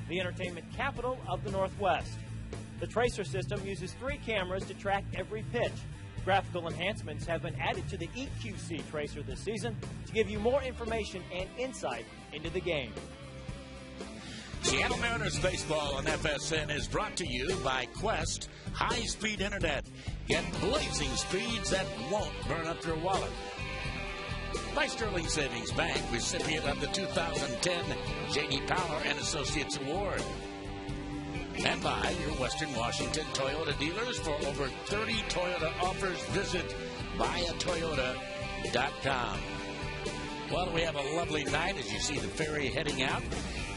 the entertainment capital of the Northwest. The tracer system uses 3 cameras to track every pitch. Graphical enhancements have been added to the EQC tracer this season to give you more information and insight into the game. Seattle Mariners baseball on FSN is brought to you by Quest High-Speed Internet. Get blazing speeds that won't burn up your wallet. By Sterling Savings Bank, recipient of the 2010 J.D. Power and Associates Award. And by your Western Washington Toyota dealers. For over 30 Toyota offers, visit buyatoyota.com. Well, we have a lovely night as you see the ferry heading out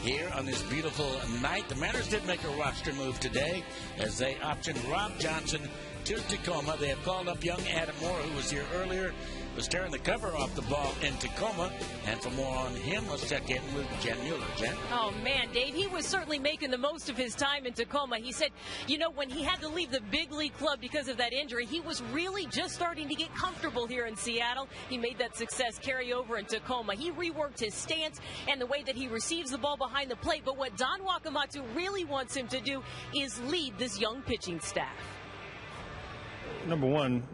here on this beautiful night. The Mariners did make a roster move today as they optioned Rob Johnson to Tacoma. They have called up young Adam Moore, who was here earlier, was tearing the cover off the ball in Tacoma. And for more on him, let's check in with Jen Mueller. Jen? Oh, man, Dave, he was certainly making the most of his time in Tacoma. He said, you know, when he had to leave the big league club because of that injury, he was really just starting to get comfortable here in Seattle. He made that success carry over in Tacoma. He reworked his stance and the way that he receives the ball behind the plate. But what Don Wakamatsu really wants him to do is lead this young pitching staff. Number one,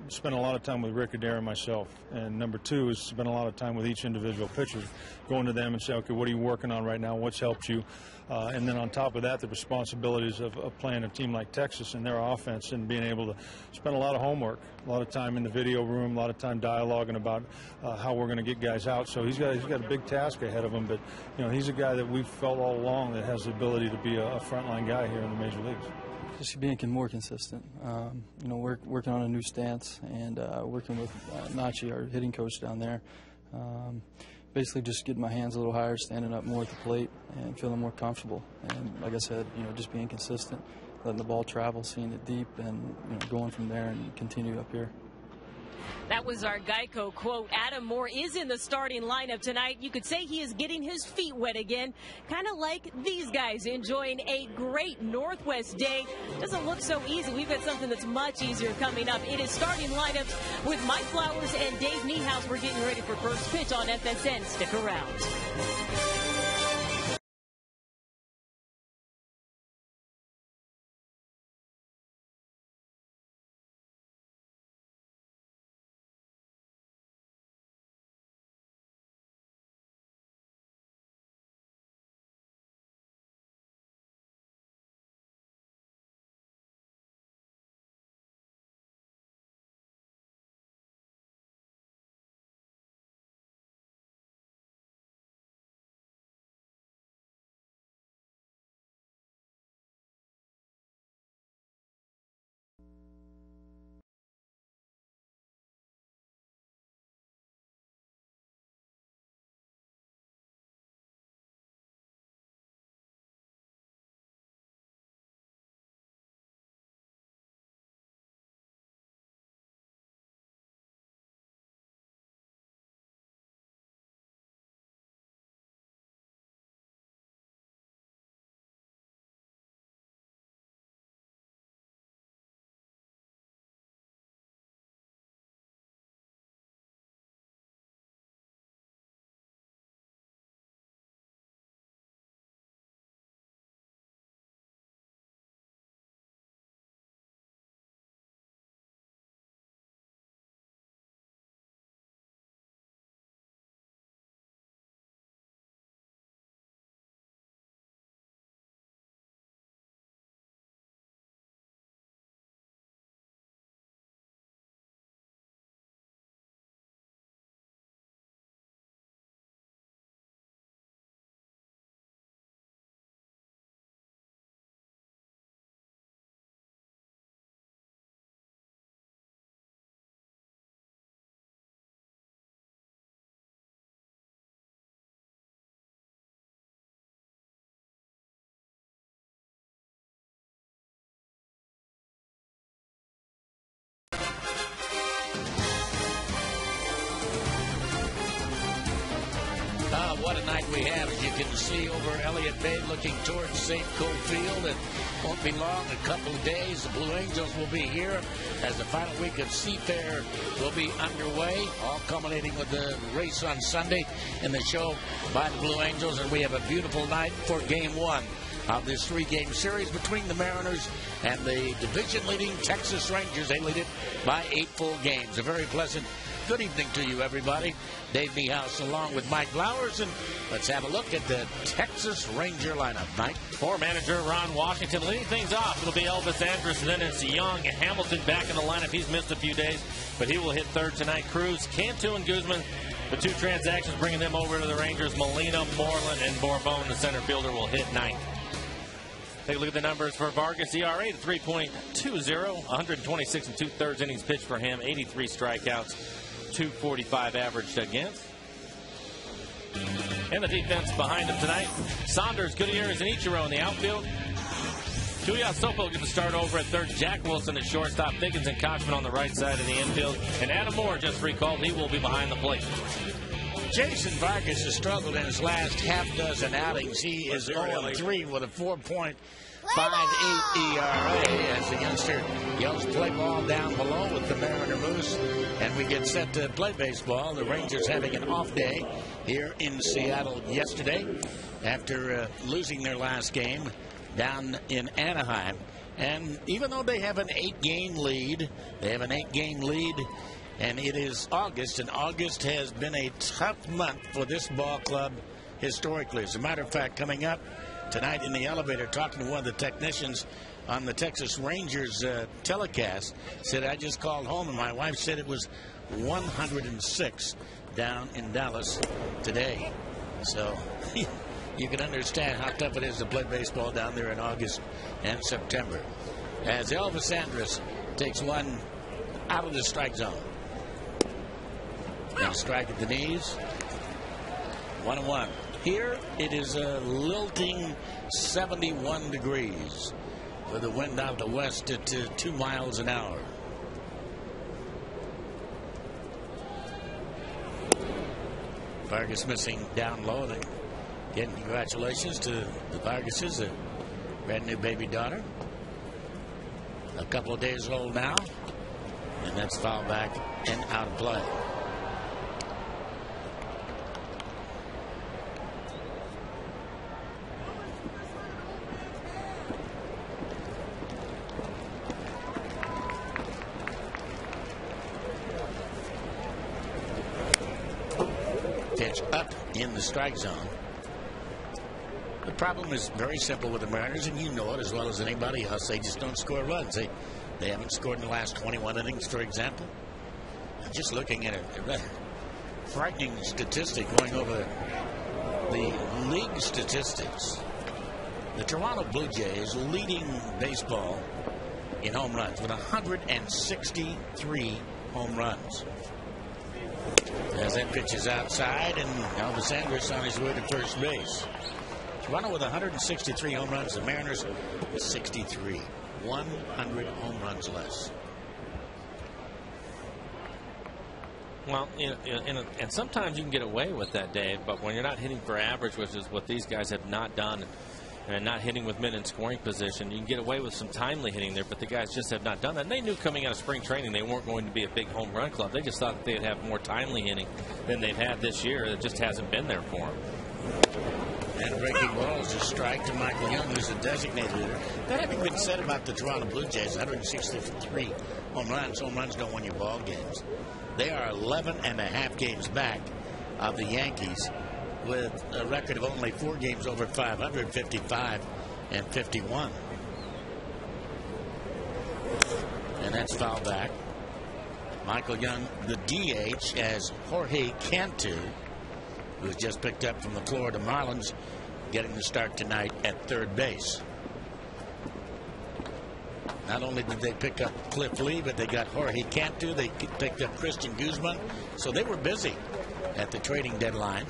spent a lot of time with Rick Adair and myself. And number two is spend a lot of time with each individual pitcher, going to them and say, okay, what are you working on right now? What's helped you? And then on top of that, the responsibilities of playing a team like Texas and their offense and being able to spend a lot of homework, a lot of time in the video room, a lot of time dialoguing about how we're going to get guys out. So he's got a big task ahead of him. But, you know, he's a guy that we've felt all along that has the ability to be a frontline guy here in the major leagues. Just being more consistent, you know, working on a new stance and working with Nachi, our hitting coach down there. Basically just getting my hands a little higher, standing up more at the plate and feeling more comfortable. And like I said, you know, just being consistent, letting the ball travel, seeing it deep, and, you know, going from there and continue up here. That was our Geico quote. Adam Moore is in the starting lineup tonight. You could say he is getting his feet wet again, kind of like these guys enjoying a great Northwest day. Doesn't look so easy. We've got something that's much easier coming up. It is starting lineups with Mike Flowers and Dave Niehaus. We're getting ready for first pitch on FSN. Stick around. What a night we have, as you can see over Elliott Bay looking towards Safeco Field. It won't be long, a couple of days. The Blue Angels will be here as the final week of Seafair will be underway, all culminating with the race on Sunday and the show by the Blue Angels. And we have a beautiful night for Game 1 of this 3-game series between the Mariners and the division-leading Texas Rangers. They lead it by 8 full games. A very pleasant good evening to you, everybody. Dave Niehaus along with Mike Flowers, and let's have a look at the Texas Ranger lineup. Mike? For manager Ron Washington, leading things off, it'll be Elvis Andrus, and then it's Young. Hamilton back in the lineup. He's missed a few days, but he will hit third tonight. Cruz, Cantu, and Guzman, the 2 transactions bringing them over to the Rangers. Molina, Moreland, and Bourbon, the center fielder, will hit ninth. Take a look at the numbers for Vargas. ERA to 3.20, 126 and 2/3 innings pitched for him, 83 strikeouts, 245 averaged against. And the defense behind him tonight: Saunders, Gutierrez, and Ichiro in the outfield. Tuiasopo gets the start over at third. Jack Wilson at shortstop. Thiggins and Kochman on the right side of the infield. And Adam Moore just recalled. He will be behind the plate. Jason Vargas has struggled in his last half-dozen outings. He is 0-3 with a 4.58 ERA as the youngster yells play ball down below with the Mariner Moose. And we get set to play baseball. The Rangers having an off day here in Seattle yesterday after losing their last game down in Anaheim. And even though they have an 8-game lead, and it is August, and August has been a tough month for this ball club historically. As a matter of fact, coming up tonight in the elevator, talking to one of the technicians on the Texas Rangers telecast, said, I just called home and my wife said it was 106 down in Dallas today. So you can understand how tough it is to play baseball down there in August and September. As Elvis Andrus takes one out of the strike zone. And strike at the knees. 1-1. Here it is a lilting 71 degrees with the wind out the west at 2 miles an hour. Vargas missing down low. And again, congratulations to the Vargases, a brand new baby daughter. A couple of days old now. And that's foul back and out of play. Pitch up in the strike zone. The problem is very simple with the Mariners, and you know it as well as anybody else. They just don't score runs. They haven't scored in the last 21 innings, for example. I'm just looking at a frightening statistic going over the league statistics. The Toronto Blue Jays leading baseball in home runs with 163 home runs. As that pitch is outside, and Elvis Andrus on his way to first base. Toronto with 163 home runs. The Mariners with 63. 100 home runs less. Well, and sometimes you can get away with that, Dave, but when you're not hitting for average, which is what these guys have not done, and not hitting with men in scoring position, you can get away with some timely hitting there, but the guys just have not done that. And they knew coming out of spring training they weren't going to be a big home run club. They just thought that they'd have more timely hitting than they've had this year. It just hasn't been there for them. And a breaking ball is a strike to Michael Young, who's a designated hitter. That having been said about the Toronto Blue Jays, 163 home runs. Home runs don't win you ball games. They are 11.5 games back of the Yankees with a record of only 4 games over 500, 55 and 51. And that's foul back. Michael Young, the DH, as Jorge Cantu, who was just picked up from the Florida Marlins, getting the start tonight at third base. Not only did they pick up Cliff Lee, but they got Jorge Cantu. They picked up Christian Guzman. So they were busy at the trading deadline.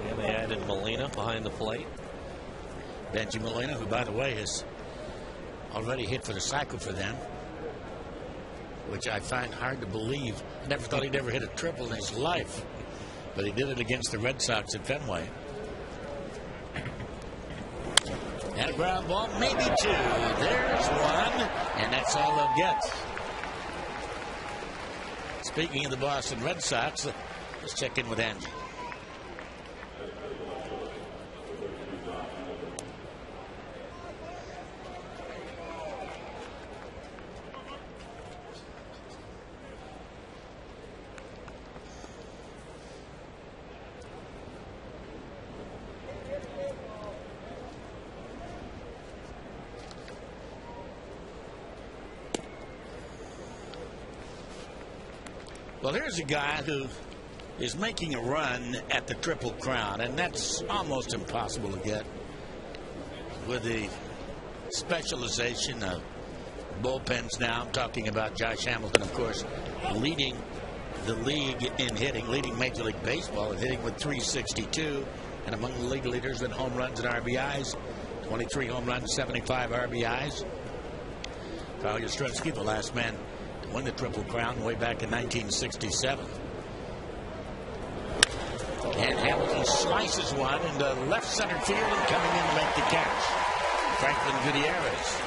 And they added Molina behind the plate. Benji Molina, who, by the way, has already hit for the cycle for them, which I find hard to believe. I never thought he'd ever hit a triple in his life, but he did it against the Red Sox at Fenway. And a ground ball, maybe 2. There's 1, and that's all they'll get. Speaking of the Boston Red Sox, Let's check in with Angie. Well, here's a guy who is making a run at the Triple Crown, and that's almost impossible to get with the specialization of bullpens now. I'm talking about Josh Hamilton, of course, leading the league in hitting, leading Major League Baseball in hitting with 362, and among the league leaders in home runs and RBIs, 23 home runs, 75 RBIs. Kyle Yastrzemski, the last man to win the Triple Crown way back in 1967. And Hamilton slices one into left center field and coming in to make the catch, Franklin Gutierrez.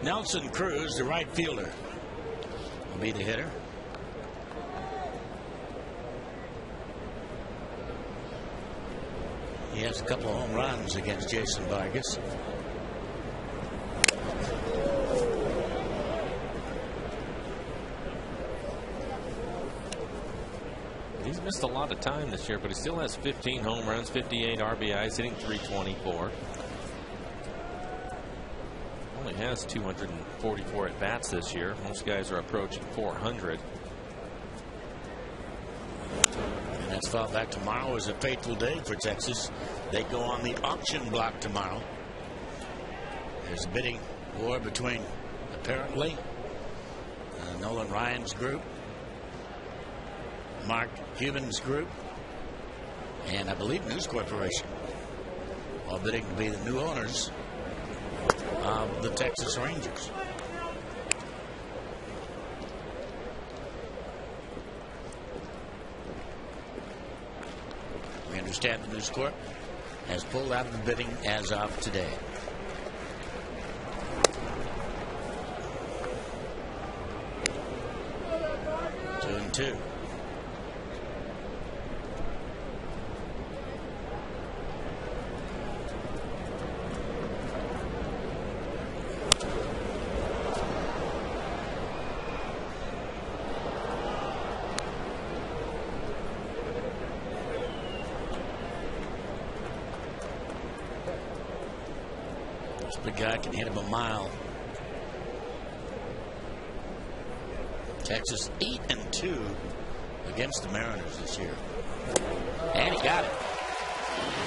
Nelson Cruz, the right fielder, will be the hitter. He has a couple of home runs against Jason Vargas. He's missed a lot of time this year, but he still has 15 home runs, 58 RBIs, hitting 324. Only has 244 at bats this year. Most guys are approaching 400. And that's fouled back. Tomorrow is a fateful day for Texas. They go on the auction block tomorrow. There's a bidding war between, apparently, Nolan Ryan's group, Mark Cuban's group, and I believe News Corporation, all bidding to be the new owners of the Texas Rangers. We understand the News Corp has pulled out of the bidding as of today. Two and two. The guy can hit him a mile. Texas 8-2 against the Mariners this year. And he got it.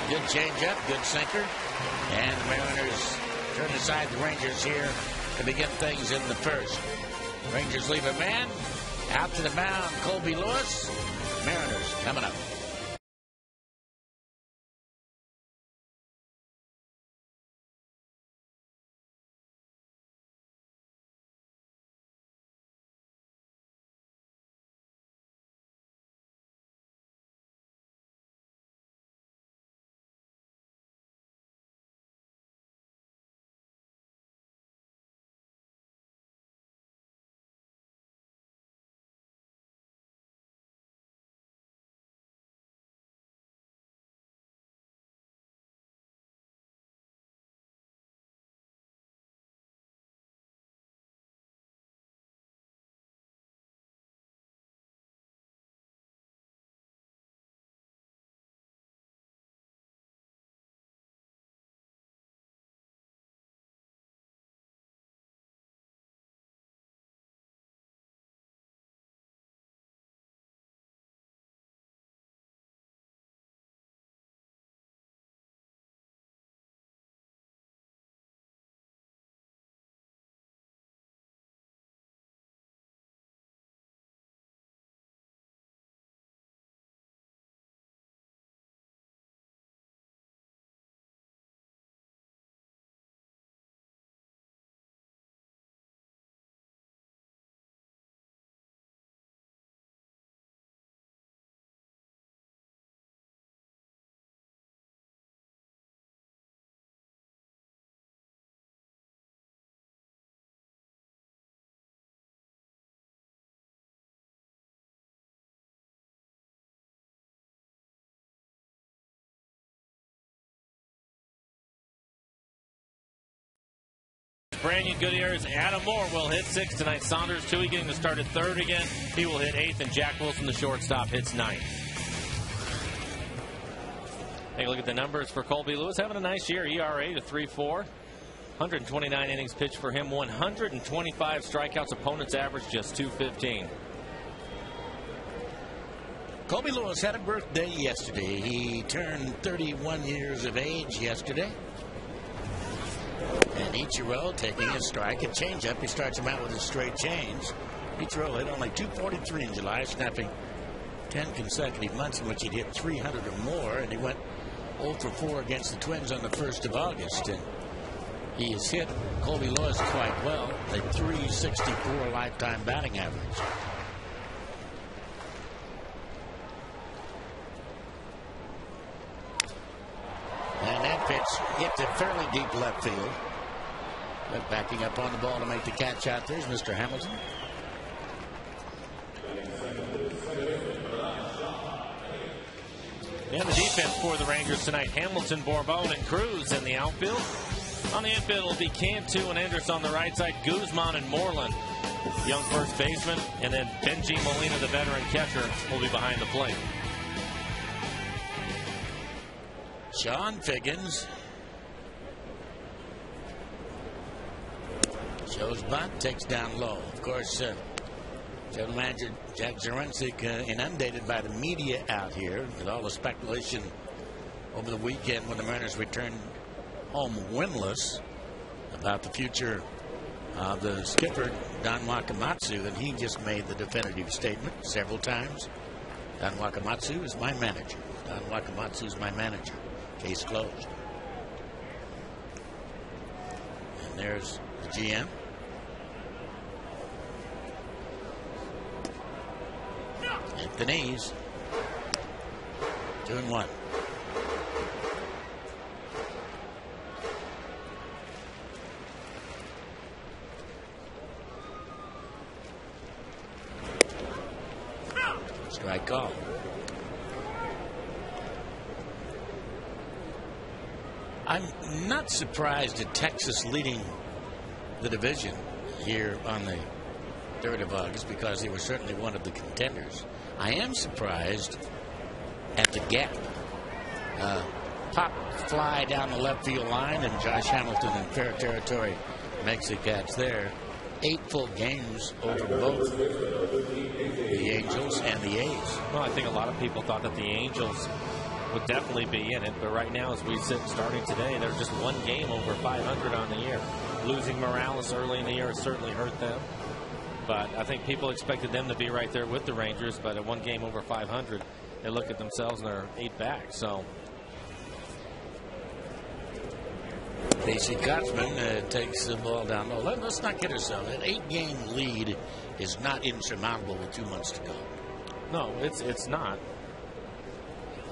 Good changeup, good sinker. And the Mariners turn aside the Rangers here to begin things in the first. Rangers leave a man. Out to the mound, Colby Lewis. Mariners coming up. Brandon Goodyear's Adam Moore will hit 6th tonight. Saunders, Tui getting to start at 3rd again. He will hit 8th, and Jack Wilson, the shortstop, hits 9th. Take a look at the numbers for Colby Lewis. Having a nice year. ERA to 3.4. 129 innings pitched for him. 125 strikeouts. Opponents average just 215. Colby Lewis had a birthday yesterday. He turned 31 years of age yesterday. And Ichiro taking a strike, a changeup. He starts him out with a straight change. Ichiro hit only 243 in July, snapping 10 consecutive months in which he'd hit 300 or more. And he went 0 for 4 against the Twins on the 1st of August. And he has hit Colby Lewis quite well. A 364 lifetime batting average. And that pitch hit to fairly deep left field. But backing up on the ball to make the catch out there is Mr. Hamilton. And the defense for the Rangers tonight: Hamilton, Bourbon, and Cruz in the outfield. On the infield, it'll be Cantu and Anderson on the right side, Guzman and Moreland, young first baseman, and then Benji Molina, the veteran catcher, will be behind the plate. Sean Figgins shows bunt, takes down low. Of course, general manager Jack Zarensik inundated by the media out here with all the speculation over the weekend when the Mariners returned home winless about the future of the skipper Don Wakamatsu, and he just made the definitive statement several times. Don Wakamatsu is my manager. Don Wakamatsu is my manager. Case closed. And there's the GM. Hit the knees. 2-1. Strike call. I'm not surprised at Texas leading the division here on the 3rd of August because they were certainly one of the contenders. I am surprised at the gap. Pop fly down the left field line, and Josh Hamilton in fair territory makes the catch there. 8 full games over both the Angels and the A's. Well, I think a lot of people thought that the Angels would definitely be in it, but right now, as we sit starting today, they're just 1 game over 500 on the year. Losing Morales early in the year has certainly hurt them, but I think people expected them to be right there with the Rangers, but at 1 game over 500, they look at themselves and they're 8 back. So Casey Kotzman takes the ball down low. Let's not kid ourselves. An 8-game lead is not insurmountable with 2 months to go. No, it's not.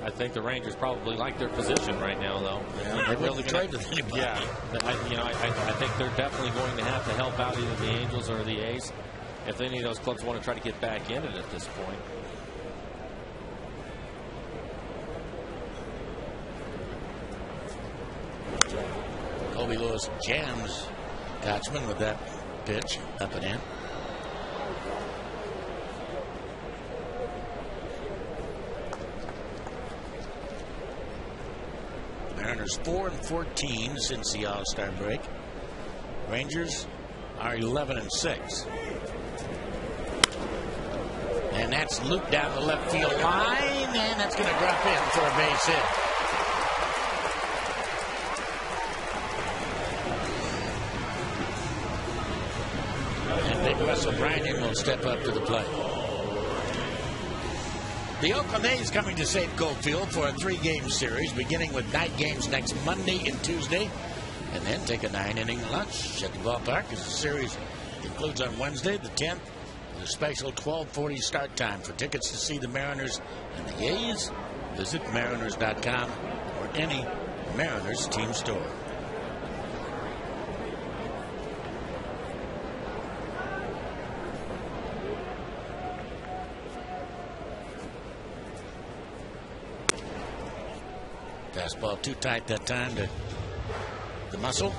I think the Rangers probably like their position right now, though. Yeah, they really trade with anybody. Yeah, I think they're definitely going to have to help out either the Angels or the A's if any of those clubs want to try to get back in it at this point. Colby Lewis jams Kotzman with that pitch up and in. Mariners 4-14 since the All-Star break. Rangers are 11-6. And that's looped down the left field line, and that's going to drop in for a base hit. And big Russell Bryan will step up to the plate. The Oakland A's coming to Safeco Field for a 3-game series, beginning with night games next Monday and Tuesday, and then take a 9-inning lunch at the ballpark as the series concludes on Wednesday, the 10th, with a special 12:40 start time. For tickets to see the Mariners and the A's, visit Mariners.com or any Mariners team store. Fastball too tight that time to the muscle.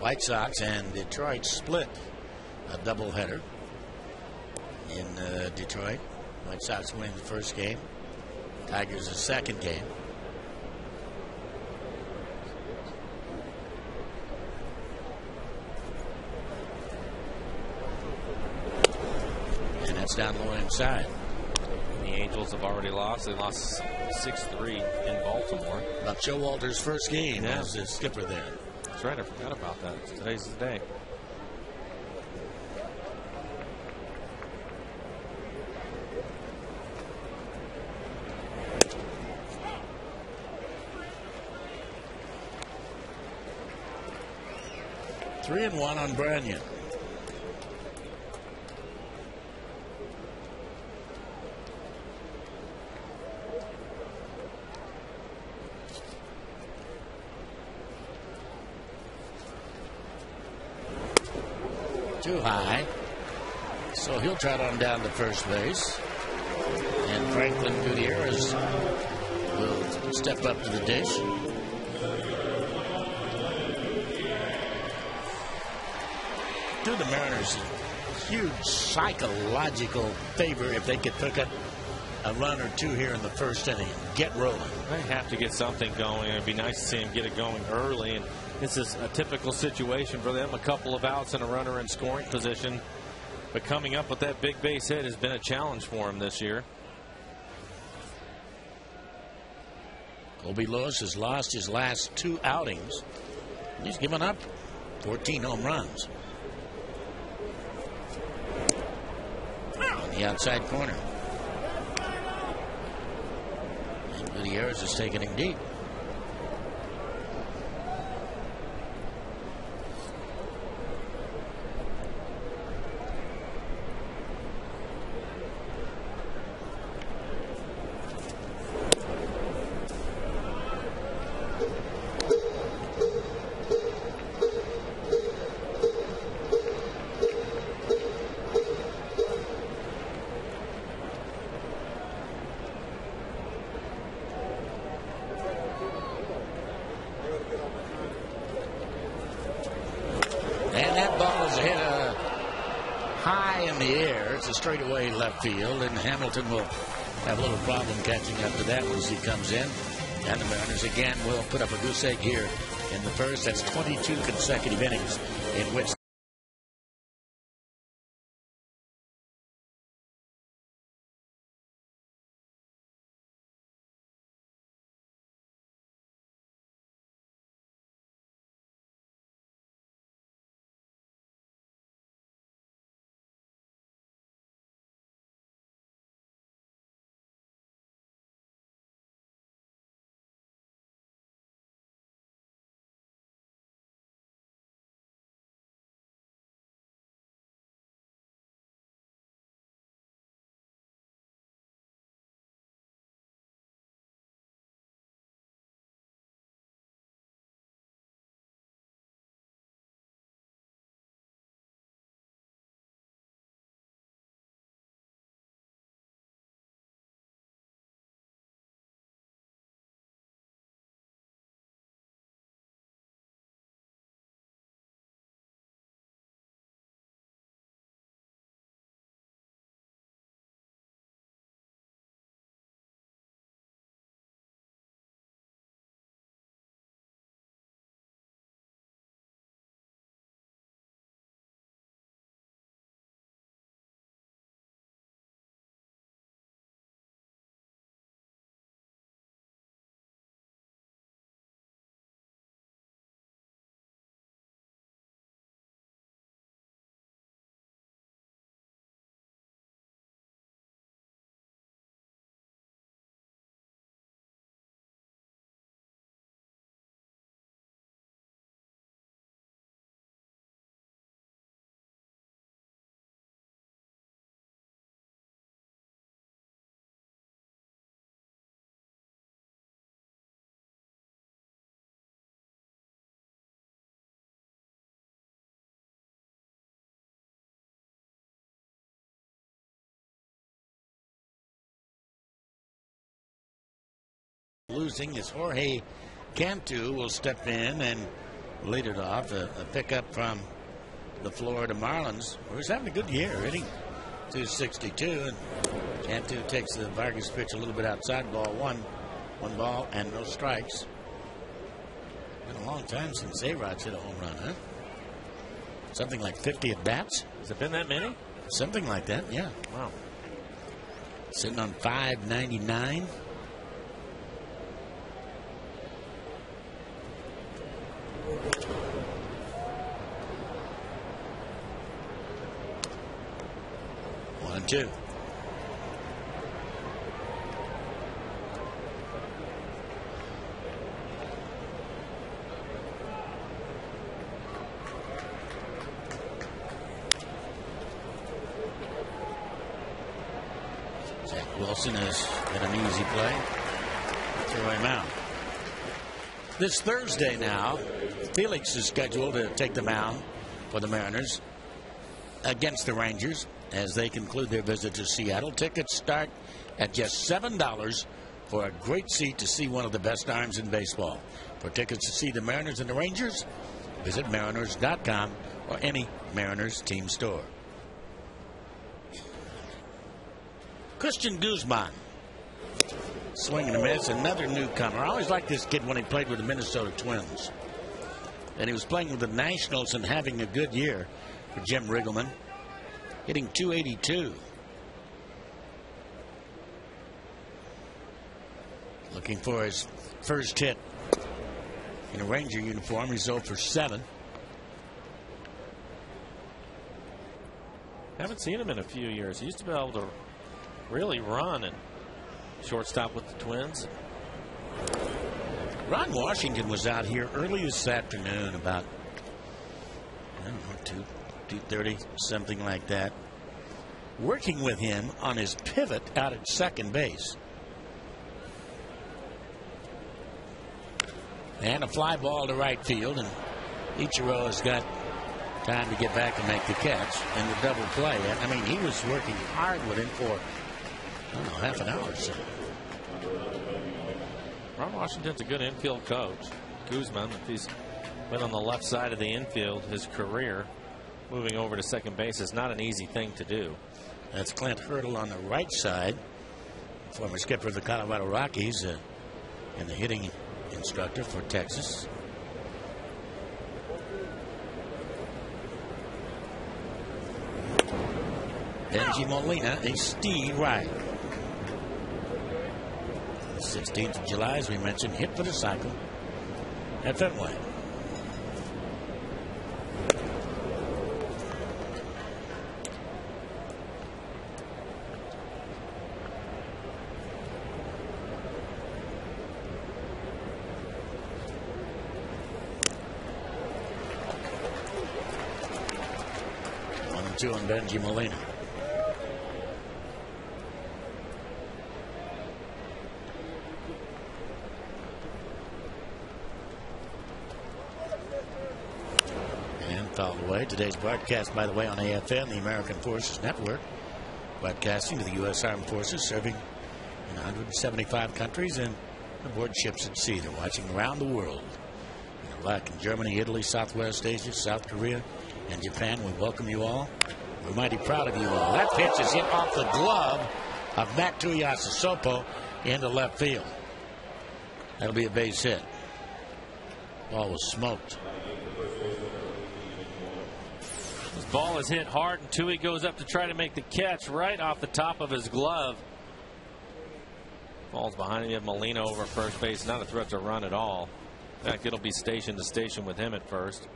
White Sox and Detroit split a doubleheader in Detroit. White Sox win the first game. Tigers the second game. And that's down low inside. The Angels have already lost. They lost 6-3 in Baltimore. But Joe Walter's first game as the skipper there. That's right. I forgot about that. Today's the day. Three and one on Branyan. Too high. So he'll trot on down to first base. And Franklin Gutierrez will step up to the dish. Do the Mariners a huge psychological favor if they could pick up a run or two here in the first inning and get rolling. They have to get something going. It'd be nice to see him get it going early. And this is a typical situation for them. A couple of outs and a runner in scoring position. But coming up with that big base hit has been a challenge for him this year. Colby Lewis has lost his last two outings. He's given up 14 home runs. On the outside corner. And Gutierrez is taking him deep. Straightaway left field, and Hamilton will have a little problem catching up to that once he comes in. And the Mariners again will put up a goose egg here in the first. That's 22 consecutive innings in which losing is Jorge Cantu will step in and lead it off. A pickup from the Florida Marlins, who's having a good year, hitting .262, and Cantu takes the Vargas pitch a little bit outside. Ball one. One ball and no strikes. Been a long time since A-Rod's hit a home run, huh? Something like 50 at bats. Has it been that many? Something like that, yeah. Wow. Sitting on 599. One and two. Wilson has been an easy play. Throw him out. This Thursday now, Felix is scheduled to take the mound for the Mariners against the Rangers as they conclude their visit to Seattle. Tickets start at just $7 for a great seat to see one of the best arms in baseball. For tickets to see the Mariners and the Rangers, visit Mariners.com or any Mariners team store. Christian Guzman. Swing and a miss. Another newcomer. I always liked this kid when he played with the Minnesota Twins. And he was playing with the Nationals and having a good year for Jim Riggleman. Hitting .282. Looking for his first hit in a Ranger uniform. He's 0 for 7. Haven't seen him in a few years. He used to be able to really run, and shortstop with the Twins. Ron Washington was out here early this afternoon about, I don't know, 2:30, something like that, working with him on his pivot out at second base. And a fly ball to right field, and Ichiro has got time to get back and make the catch and the double play. I mean, he was working hard with him for, I don't know, half an hour or so. Ron Washington's a good infield coach. Guzman, if he's been on the left side of the infield his career, moving over to second base is not an easy thing to do. That's Clint Hurdle on the right side, former skipper of the Colorado Rockies and the hitting instructor for Texas. Benji Molina, a Steve Wright. 16th of July, as we mentioned, hit for the cycle at Fenway. One and two on Benji Molina. Fouled away. Today's broadcast, by the way, on AFN, the American Forces Network, broadcasting to the U.S. Armed Forces, serving in 175 countries and aboard ships at sea. They're watching around the world. In Iraq and Germany, Italy, Southwest Asia, South Korea, and Japan. We welcome you all. We're mighty proud of you all. That pitch is hit off the glove of Matt Tuiasosopo into left field. That'll be a base hit. Ball was smoked. This ball is hit hard, and Tui goes up to try to make the catch right off the top of his glove. Falls behind him. You have Molina over first base. Not a threat to run at all. In fact, it'll be station to station with him at first.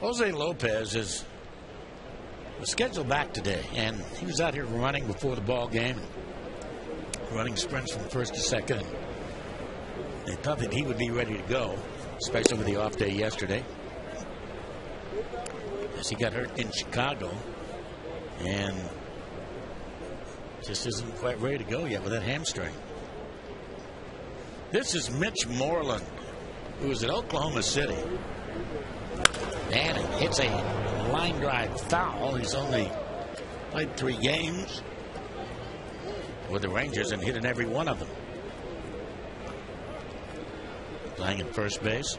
Jose Lopez was scheduled back today, and he was out here running before the ball game, running sprints from first to second. And they thought that he would be ready to go, especially with the off day yesterday, as he got hurt in Chicago and just isn't quite ready to go yet with that hamstring. This is Mitch Moreland, who is at Oklahoma City, and it hits a line drive foul. He's only played 3 games with the Rangers and hit in every one of them. playing at first base.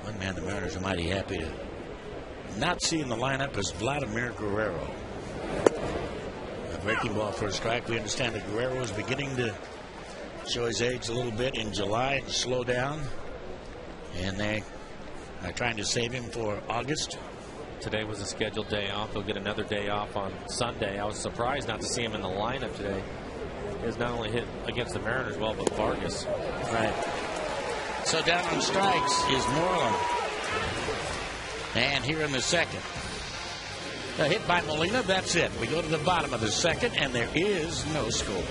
One man the Mariners are mighty happy to not see in the lineup is Vladimir Guerrero. A breaking ball for a strike. We understand that Guerrero is beginning to show his age a little bit in July and slow down. And they are trying to save him for August. Today was a scheduled day off. He'll get another day off on Sunday. I was surprised not to see him in the lineup today. He has not only hit against the Mariners well, but Vargas. Right. So down on strikes is Moreland. And here in the second. A hit by Molina, that's it. We go to the bottom of the second, and there is no score.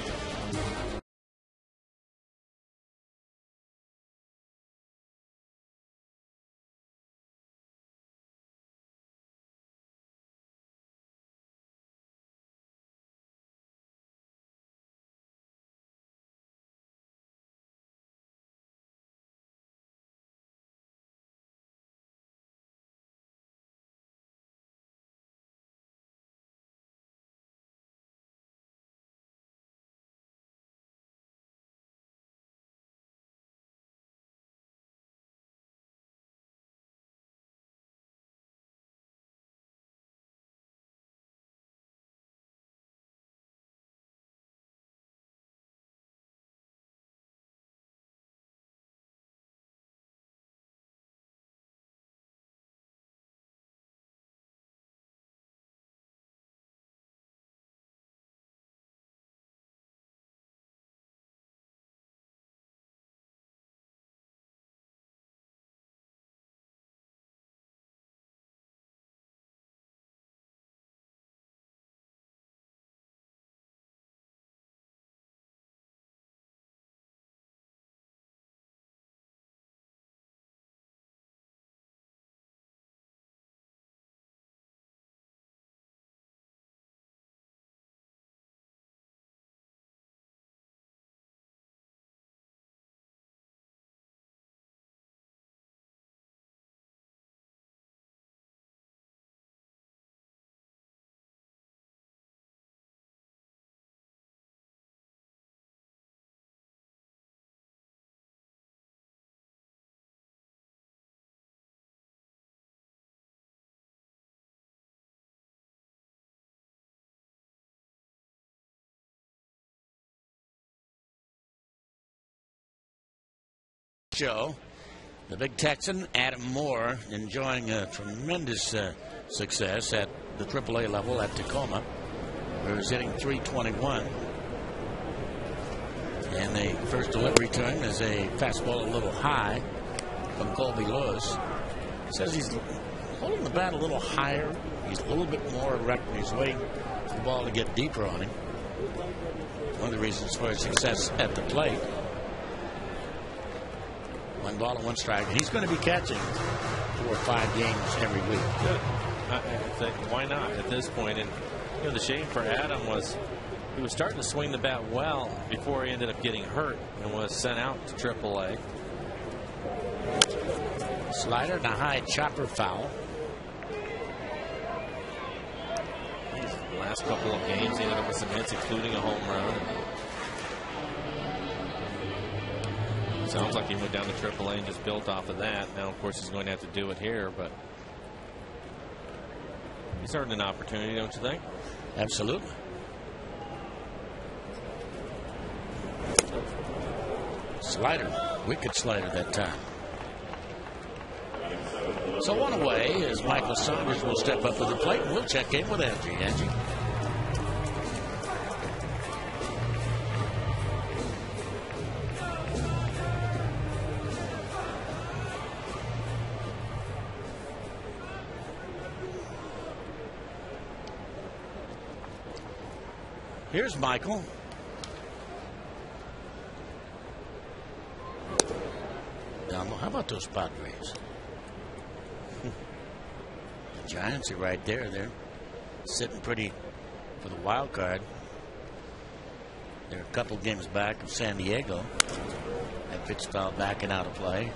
Show. The big Texan, Adam Moore, enjoying a tremendous success at the AAA level at Tacoma, where he's hitting .321. And the first delivery to him is a fastball a little high from Colby Lewis. Says he's holding the bat a little higher. He's a little bit more erect, and he's waiting for the ball to get deeper on him. One of the reasons for his success at the plate. 1 ball and 1 strike, and he's going to be catching 4 or 5 games every week. Good. I think why not at this point? And you know, the shame for Adam was he was starting to swing the bat well before he ended up getting hurt and was sent out to AAA. Slider and a high chopper foul. These last couple of games, he ended up with some hits, including a home run. Sounds like he went down to AAA and just built off of that. Now, of course, he's going to have to do it here, but he's earned an opportunity, don't you think? Absolutely. Slider, wicked slider that time. So one away as Michael Saunders will step up to the plate, and we'll check in with Angie. Angie. Here's Michael. Now, how about those Padres? The Giants are right there. They're sitting pretty for the wild card. They're a couple games back of San Diego. That pitch foul back and out of play.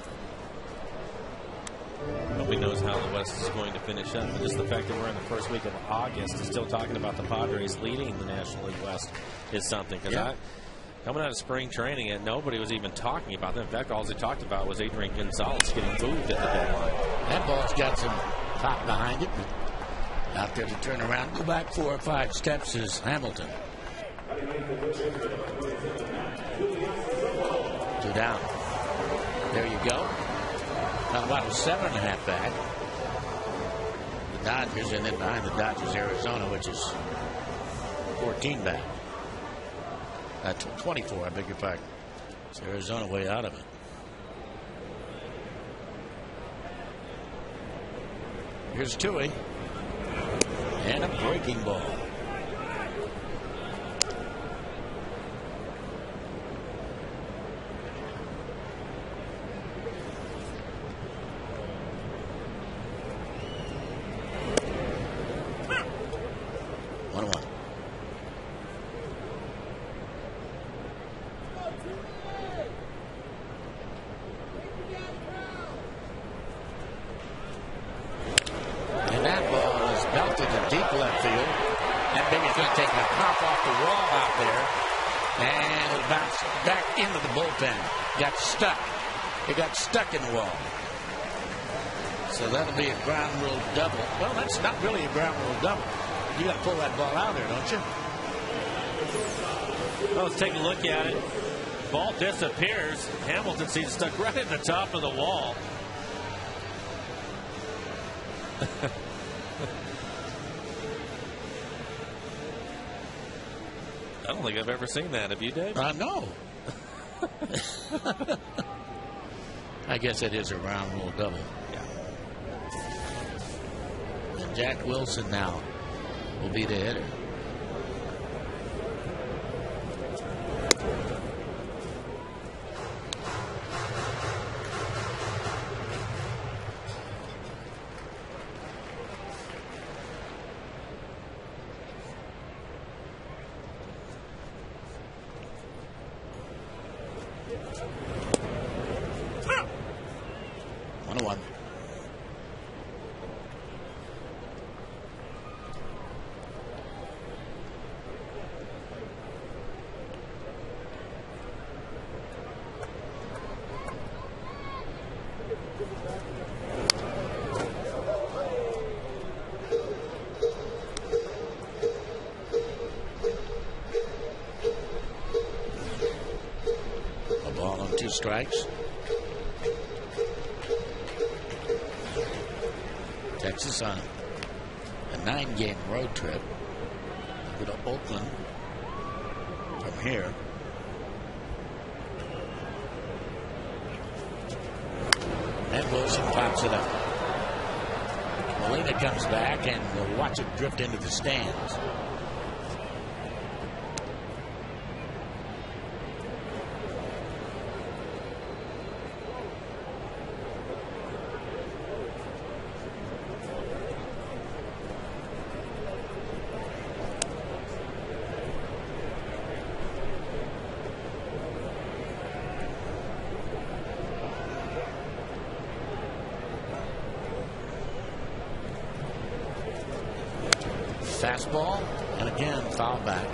Nobody knows how the West is going to finish up. But just the fact that we're in the first week of August and still talking about the Padres leading the National League West is something. Because coming out of spring training, and nobody was even talking about them. In fact, all they talked about was Adrian Gonzalez getting moved at the deadline. That ball's got some pop behind it. Out there to turn around, go back 4 or 5 steps is Hamilton. 2 down. There you go. Colorado 7.5 back. The Dodgers, and then behind the Dodgers, Arizona, which is 14 back. 24, I beg your pardon. It's Arizona way out of it. Here's Tui. And a breaking ball. It got stuck in the wall. So that'll be a ground rule double. Well, that's not really a ground rule double. You got to pull that ball out there, don't you? Well, let's take a look at it. Ball disappears. Hamilton sees it stuck right at the top of the wall. I don't think I've ever seen that. Have you, Dave? No. I guess it is a round rule double. Yeah. And Jack Wilson now will be the hitter. Strikes. Texas on a 9-game road trip. Go to Oakland from here. And Wilson pops it up. Molina comes back and we'll watch it drift into the stands. Fastball, and again, foul back.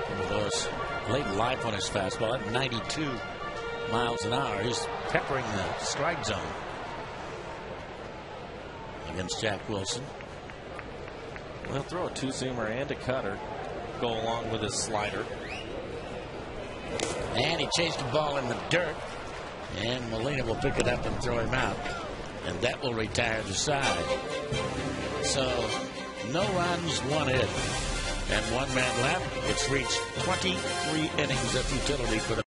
One of those late life on his fastball at 92 miles an hour. He's peppering the strike zone against Jack Wilson. He'll throw a 2-seamer and a cutter, go along with his slider. And he chased the ball in the dirt, and Molina will pick it up and throw him out. And that will retire the side. So, no runs, 1 hit, and 1 man left. It's reached 23 innings of futility for the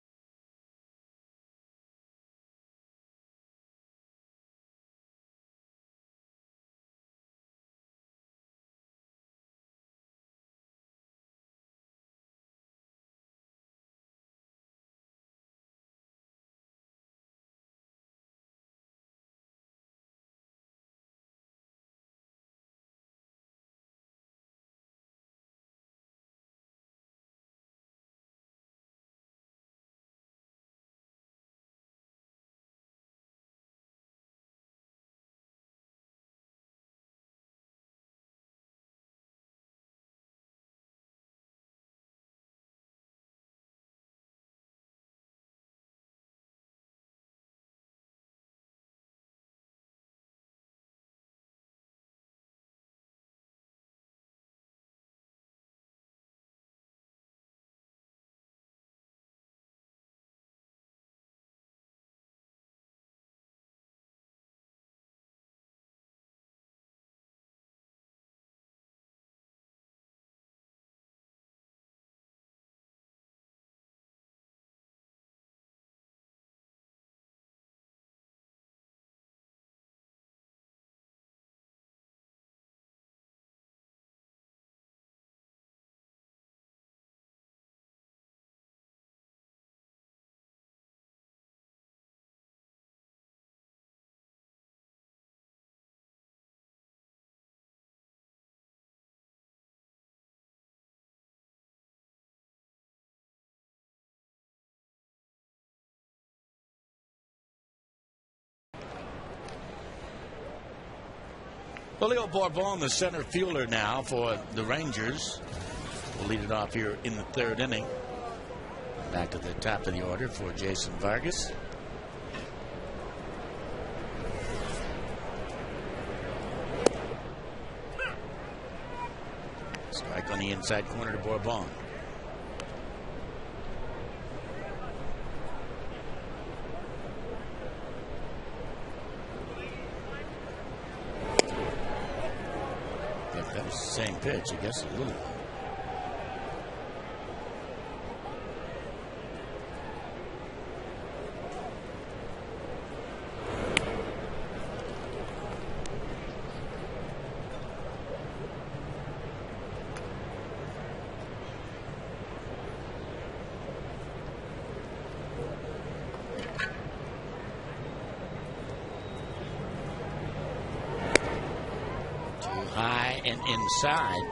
Julio Bourbon, the center fielder now for the Rangers, will lead it off here in the third inning. Back to the top of the order for Jason Vargas. Strike on the inside corner to Bourbon. If that was the same pitch, I guess a little. High and inside.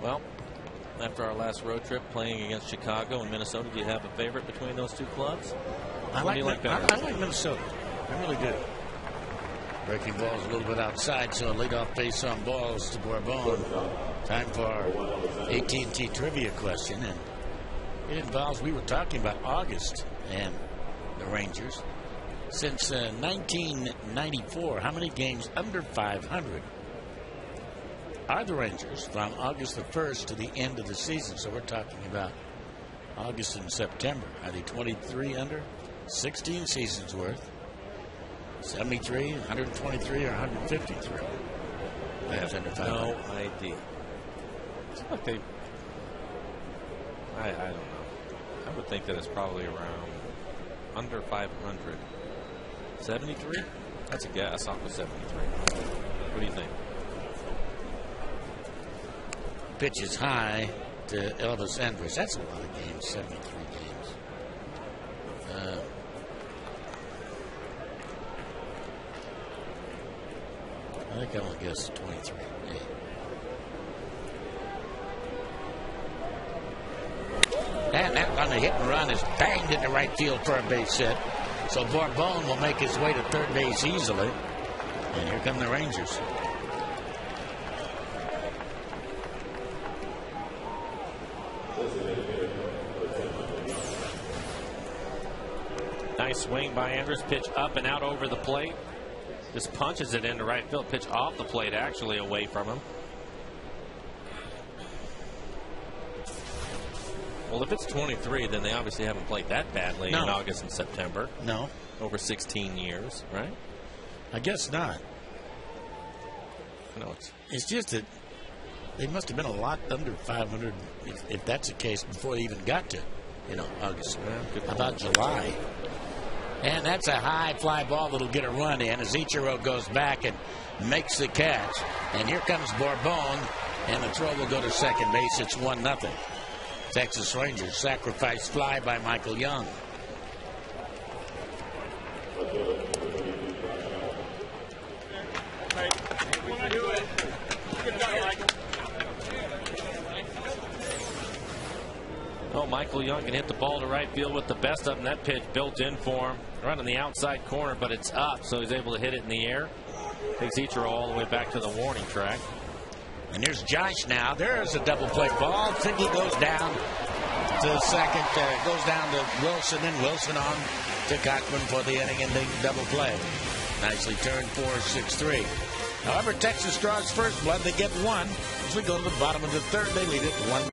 Well, after our last road trip playing against Chicago and Minnesota, do you have a favorite between those two clubs? I like Minnesota. I really do. Breaking balls a little bit outside, so a leadoff base on balls to Bourbon. Time for our AT&T trivia question, and it involves, we were talking about August and the Rangers. Since 1994, how many games under 500 are the Rangers from August the 1st to the end of the season? So we're talking about August and September. Are they 23 under? 16 seasons worth. 73, 123, or 153? That's under 500. No idea. It's like they, I don't know. I would think that it's probably around under 500. 73? That's a guess. I'll go 73. What do you think? Pitch is high to Elvis Andrus. That's a lot of games, 73 games. I think I'll guess 23. Yeah. And that on the hit and run is banged into right field for a base hit. So Bourbon will make his way to third base easily. And here come the Rangers. Nice swing by Andrus. Pitch up and out over the plate. Just punches it into right field. Pitch off the plate, actually away from him. Well, if it's 23, then they obviously haven't played that badly in August and September. No. Over 16 years, right? I guess not. No, it's just that they must have been a lot under 500, if that's the case, before they even got to, August. Yeah, how about July? And that's a high fly ball that'll get a run in as Ichiro goes back and makes the catch. And here comes Bourbon, and the throw will go to second base. It's 1-0. Texas Rangers sacrifice fly by Michael Young. Oh, Michael Young can hit the ball to right field with the best of them. That pitch built in for him. Right on the outside corner, but it's up, so he's able to hit it in the air. Takes Ichiro all the way back to the warning track. And here's Josh now. There's a double play ball. Figgy goes down to second. Goes down to Wilson, and Wilson on to Cochran for the inning-ending double play. Nicely turned 4-6-3. However, Texas draws first blood. They get one. As we go to the bottom of the third, they lead it 1.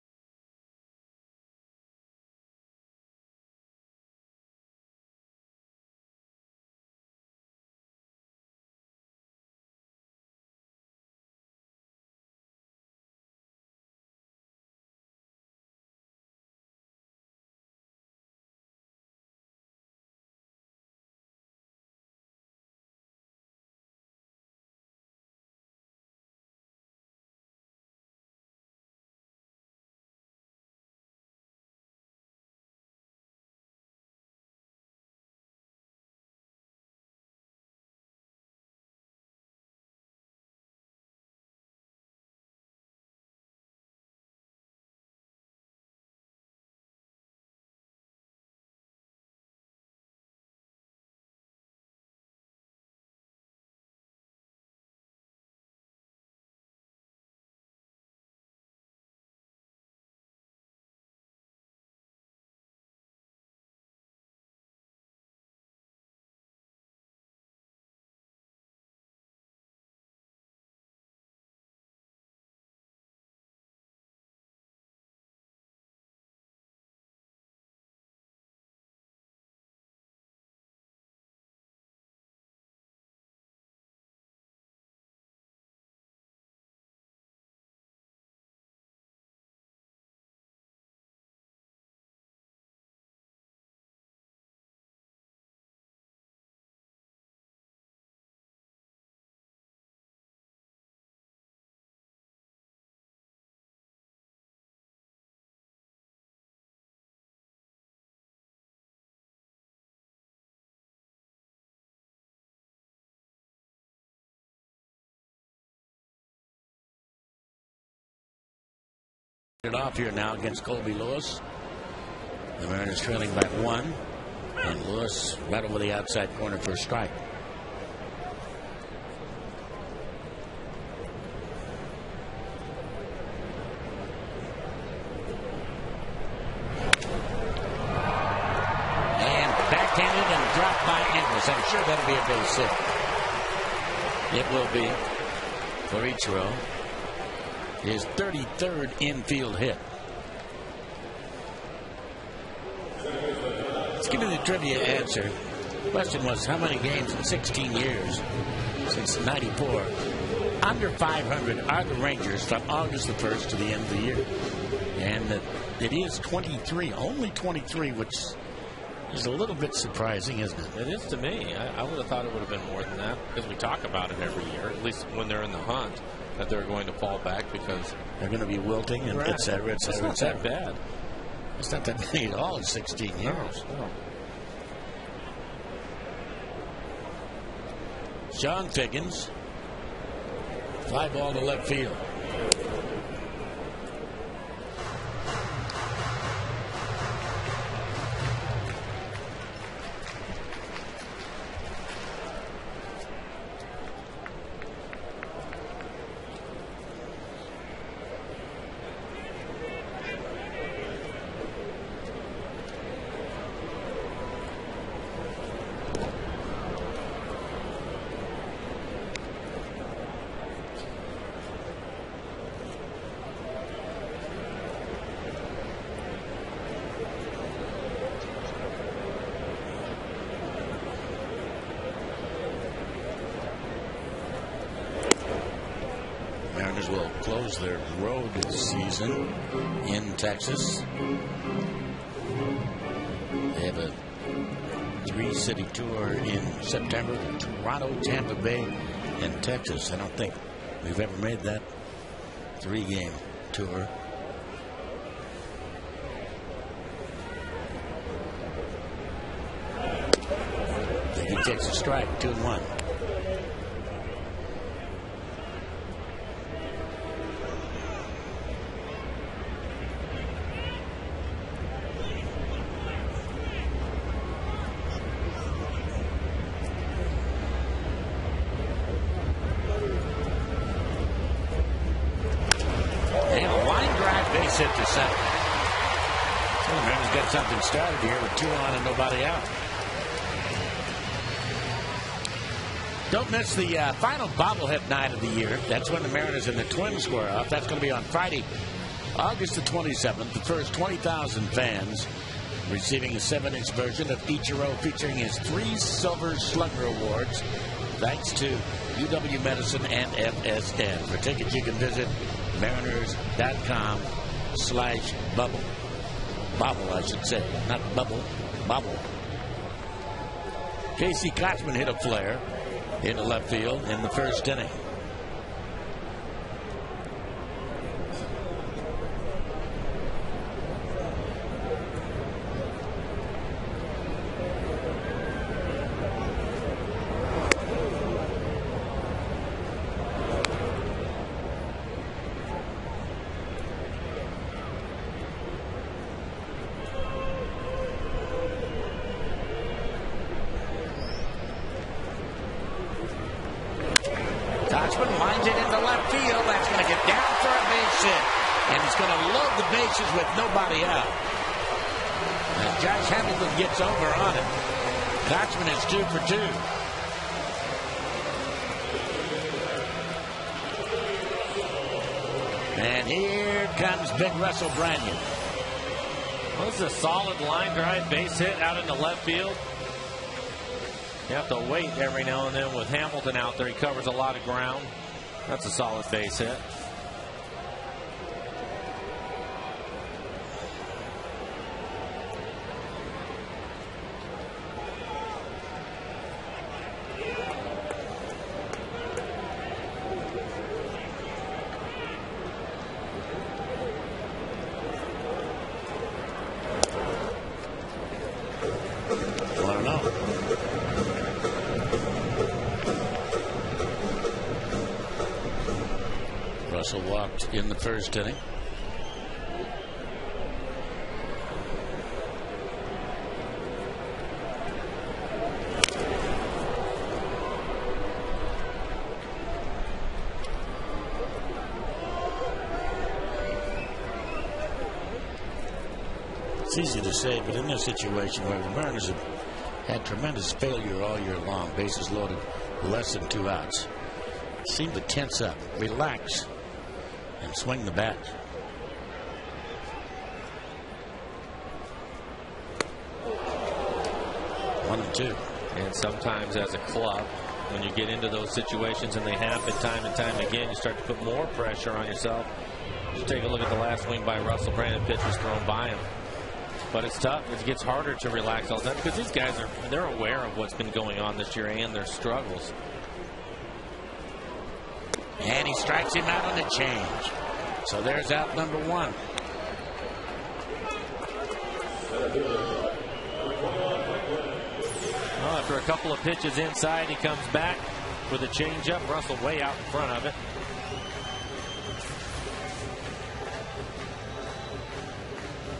It off here now against Colby Lewis. The Mariners trailing by 1. And Lewis right over the outside corner for a strike. And backhanded and dropped by Andrus. I'm sure that'll be a base hit. It will be for Ichiro. His 33rd infield hit. Let's give you the trivia answer. The question was, how many games in 16 years since 94 under 500 are the Rangers from August the 1st to the end of the year? And it is 23, only 23, which is a little bit surprising, isn't it? It is to me. I would have thought it would have been more than that, because we talk about it every year, at least when they're in the hunt, that they're going to fall back because they're going to be wilting and et cetera, et cetera, et cetera. It's not that bad. It's not that many at all in 16 years. No. John Figgins. Fly ball to left field. Mariners will close their road season in Texas. They have a 3-city tour in September. Toronto, Tampa Bay, and Texas. I don't think we've ever made that 3-game tour. I think he takes a strike, 2-1. Hit to second. So the Mariners got something started here with 2 on and nobody out. Don't miss the final bobblehead night of the year. That's when the Mariners and the Twins square off. That's going to be on Friday, August the 27th. The first 20,000 fans receiving a 7-inch version of Ichiro featuring his 3 Silver Slugger Awards, thanks to UW Medicine and FSN. For tickets, you can visit mariners.com/bubble. Bobble, I should say. Not bubble. Bobble. Casey Kotzman hit a flare into left field in the first inning. Kotzman lines it into left field. That's going to get down for a base hit. And he's going to load the bases with nobody out. As Josh Hamilton gets over on it, Kotzman is 2 for 2. And here comes Big Russell Branyan. Well, this is a solid line drive base hit out into left field. You have to wait every now and then with Hamilton out there. He covers a lot of ground. That's a solid base hit. Russell walked in the first inning. It's easy to say, but in this situation where the Mariners have had tremendous failure all year long, bases loaded, less than 2 outs, seem to tense up, relax, and swing the bat. 1-2. And sometimes as a club, when you get into those situations, and they happen time and time again, you start to put more pressure on yourself. Just take a look at the last swing by Russell Brandon. Pitch was thrown by him. But it's tough. It gets harder to relax all the time because these guys they're aware of what's been going on this year and their struggles. And he strikes him out on the change. So there's out number 1. Well, after a couple of pitches inside, he comes back with a changeup. Russell way out in front of it.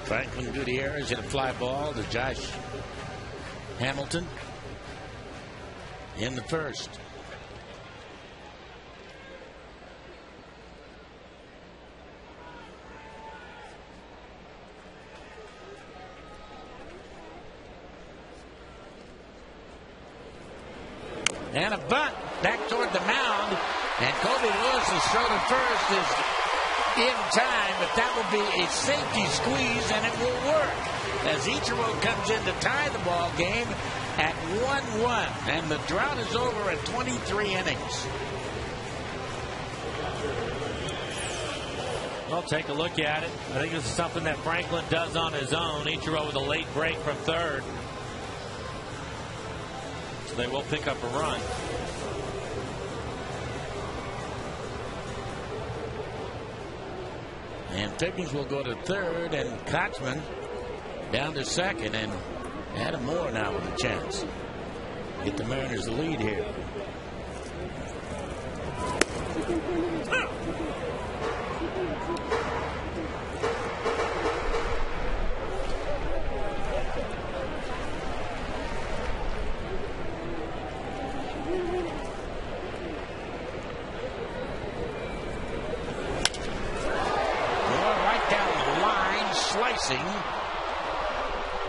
Franklin Gutierrez hit a fly ball to Josh Hamilton in the first. And a bunt back toward the mound. And Kobe Lewis's throw to first is in time, but that will be a safety squeeze, and it will work as Ichiro comes in to tie the ball game at 1-1, and the drought is over at 23 innings. Well, take a look at it. I think this is something that Franklin does on his own. Ichiro with a late break from third. So they will pick up a run. And Figgins will go to third, and Kotzman down to second, and Adam Moore now with a chance. Get the Mariners the lead here.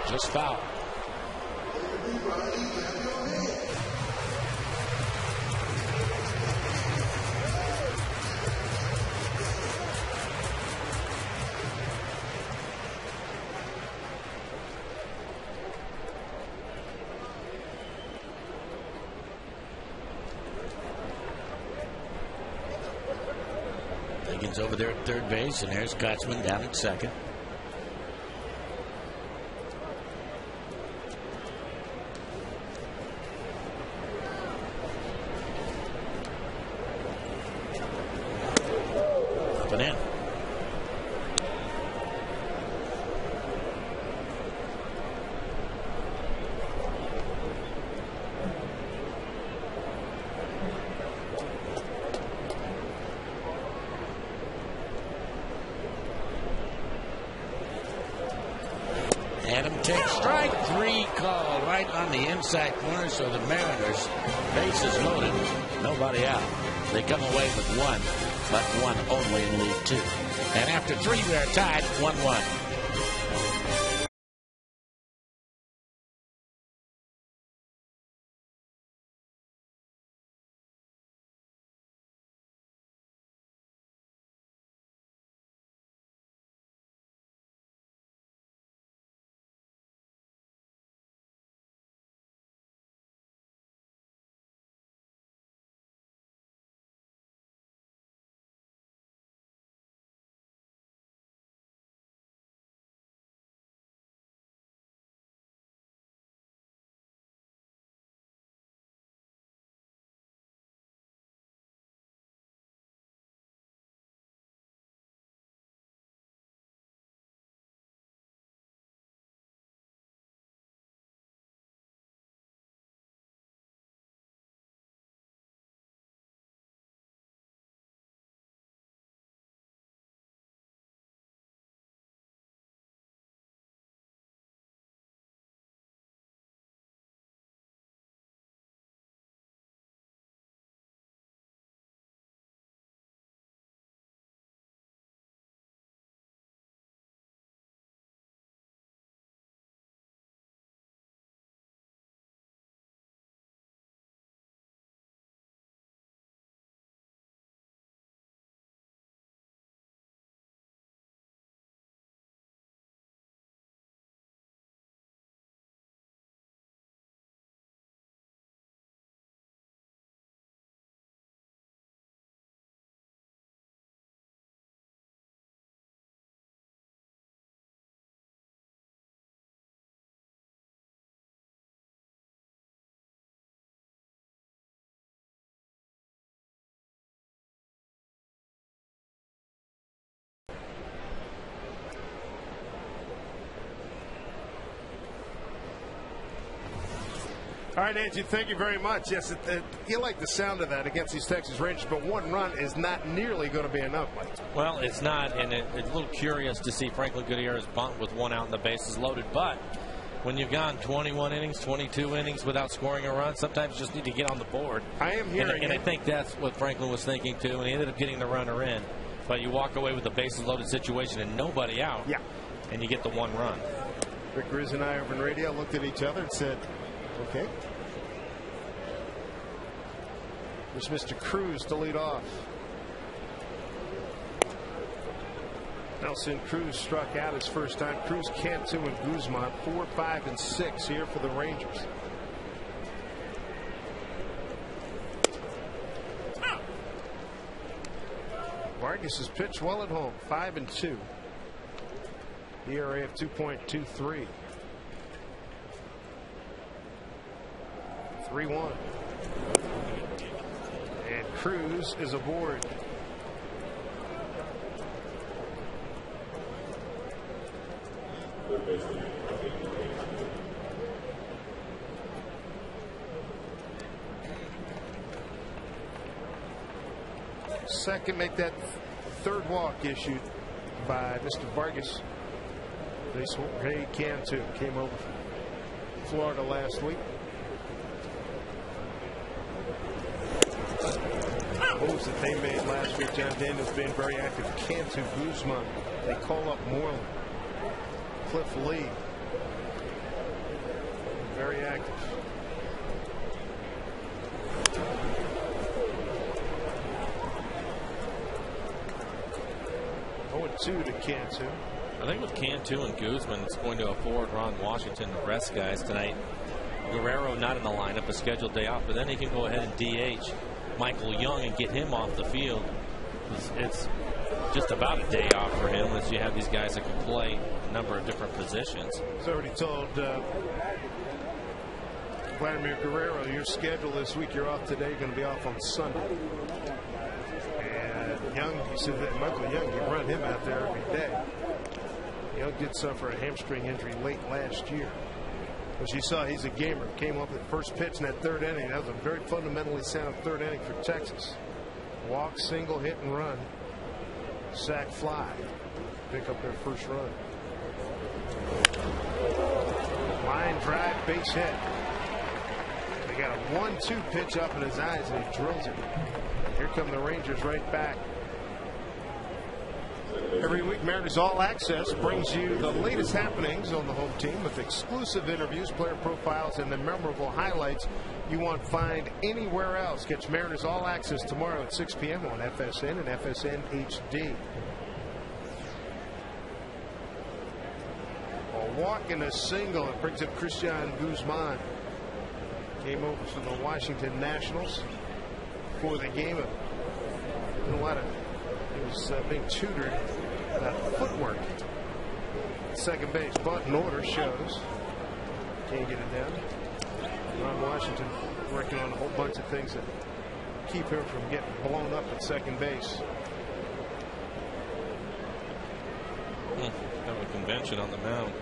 Just foul. Higgins over there at third base, and there's Kotzman down at second. In. Adam takes strike 3 called right on the inside corner, so the Mariners, bases loaded, nobody out. They come away with 1, but 1 only in lead 2. And after 3, we are tied 1-1. All right, Angie, thank you very much. Yes, you like the sound of that against these Texas Rangers, but one run is not nearly going to be enough, Mike. Well, it's not, and it's a little curious to see Franklin Gutierrez bunt with one out and the bases loaded. But when you've gone 21 innings, 22 innings without scoring a run, sometimes you just need to get on the board. I am hearing and I think that's what Franklin was thinking, too, and he ended up getting the runner in. But you walk away with a bases loaded situation and nobody out, and you get the one run. Rick Grizz and I over in radio looked at each other and said, okay. There's Mr. Cruz to lead off. Nelson Cruz struck out his first time. Cruz, Cantu, and Guzman 4, 5, and 6 here for the Rangers. Vargas has pitched well at home, 5 and 2. ERA of 2.23. 3-1. And Cruz is aboard. Second, make that third walk issued by Mr. Vargas. Ray Cantu came over from Florida last week. Moves that they made last week. John Daniels being very active. Cantu, Guzman. They call up Moreland. Cliff Lee. Very active. Two to Cantu. I think with Cantu and Guzman, it's going to afford Ron Washington to rest guys tonight. Guerrero not in the lineup, a scheduled day off, but then he can go ahead and DH Michael Young and get him off the field. It's just about a day off for him as you have these guys that can play a number of different positions. He's already told Vladimir Guerrero, your schedule this week, you're off today, you're going to be off on Sunday. Young, he said that Michael Young, you run him out there every day. Young did suffer a hamstring injury late last year. As you saw, he's a gamer. Came up at first pitch in that third inning. That was a very fundamentally sound third inning for Texas. Walk, single, hit, and run. Sack, fly. Pick up their first run. Line drive, base hit. They got a 1-2 pitch up in his eyes, and he drills it. Here come the Rangers right back. Every week, Mariners All Access brings you the latest happenings on the home team with exclusive interviews, player profiles, and the memorable highlights you won't find anywhere else. Catch Mariners All Access tomorrow at 6 p.m. on FSN and FSN HD. A walk and a single. It brings up Christian Guzman. Came over from the Washington Nationals for the game. He was being tutored about footwork. Second base, bunt in order shows. Can't get it down. Ron Washington working on a whole bunch of things that keep him from getting blown up at second base. Have a convention on the mound.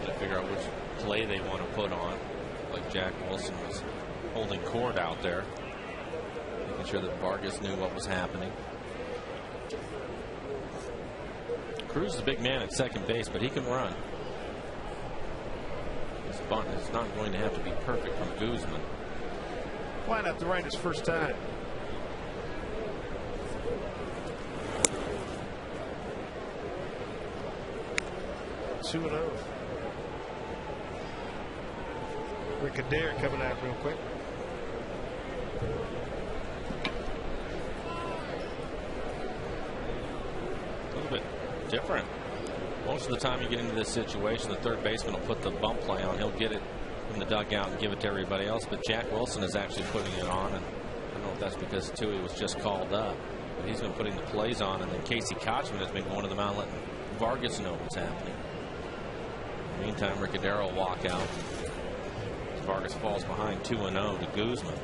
Got to figure out which play they want to put on. Like Jack Wilson was holding court out there, making sure that Vargas knew what was happening. Cruz is a big man at second base, but he can run. This bunt is not going to have to be perfect from Guzman. Line up to right his first time. Two and 0. Rick Adair coming out real quick. A little bit different. Most of the time you get into this situation, the third baseman will put the bump play on. He'll get it from the dugout and give it to everybody else. But Jack Wilson is actually putting it on. And I don't know if that's because Tui was just called up. But he's been putting the plays on. And then Casey Kochman has been going to the mound letting Vargas know what's happening. In the meantime, Rick Adair will walk out. Vargas falls behind 2-0 to Guzman.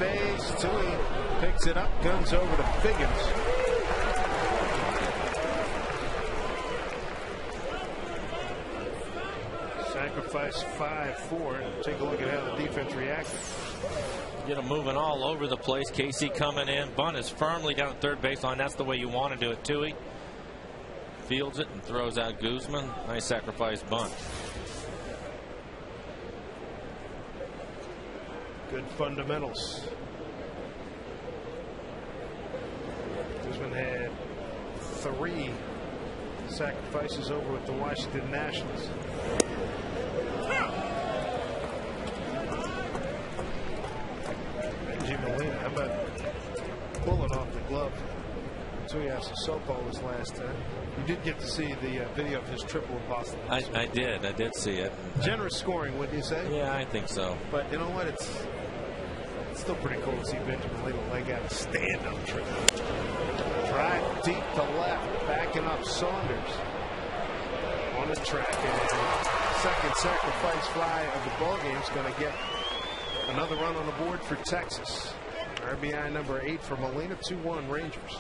base. Tui picks it up, guns over to Figgins. Sacrifice 5-4. Take a look at how the defense reacted. Get them moving all over the place. Casey coming in. Bunt is firmly down at third baseline. That's the way you want to do it. Tui fields it and throws out Guzman. Nice sacrifice bunt. Good fundamentals. Guzman had 3 sacrifices over with the Washington Nationals. Molina, how about pulling off the glove? Tui has a softball this last time. You did get to see the video of his triple in Boston. I did see it. Generous scoring, wouldn't you say? Yeah, I think so. But you know what? It's still pretty cool to see Benjamin Molina leg out a stand-up triple. Drive deep to left, backing up Saunders on the track. And second sacrifice fly of the ball game is going to get another run on the board for Texas. RBI number 8 for Molina. 2-1 Rangers.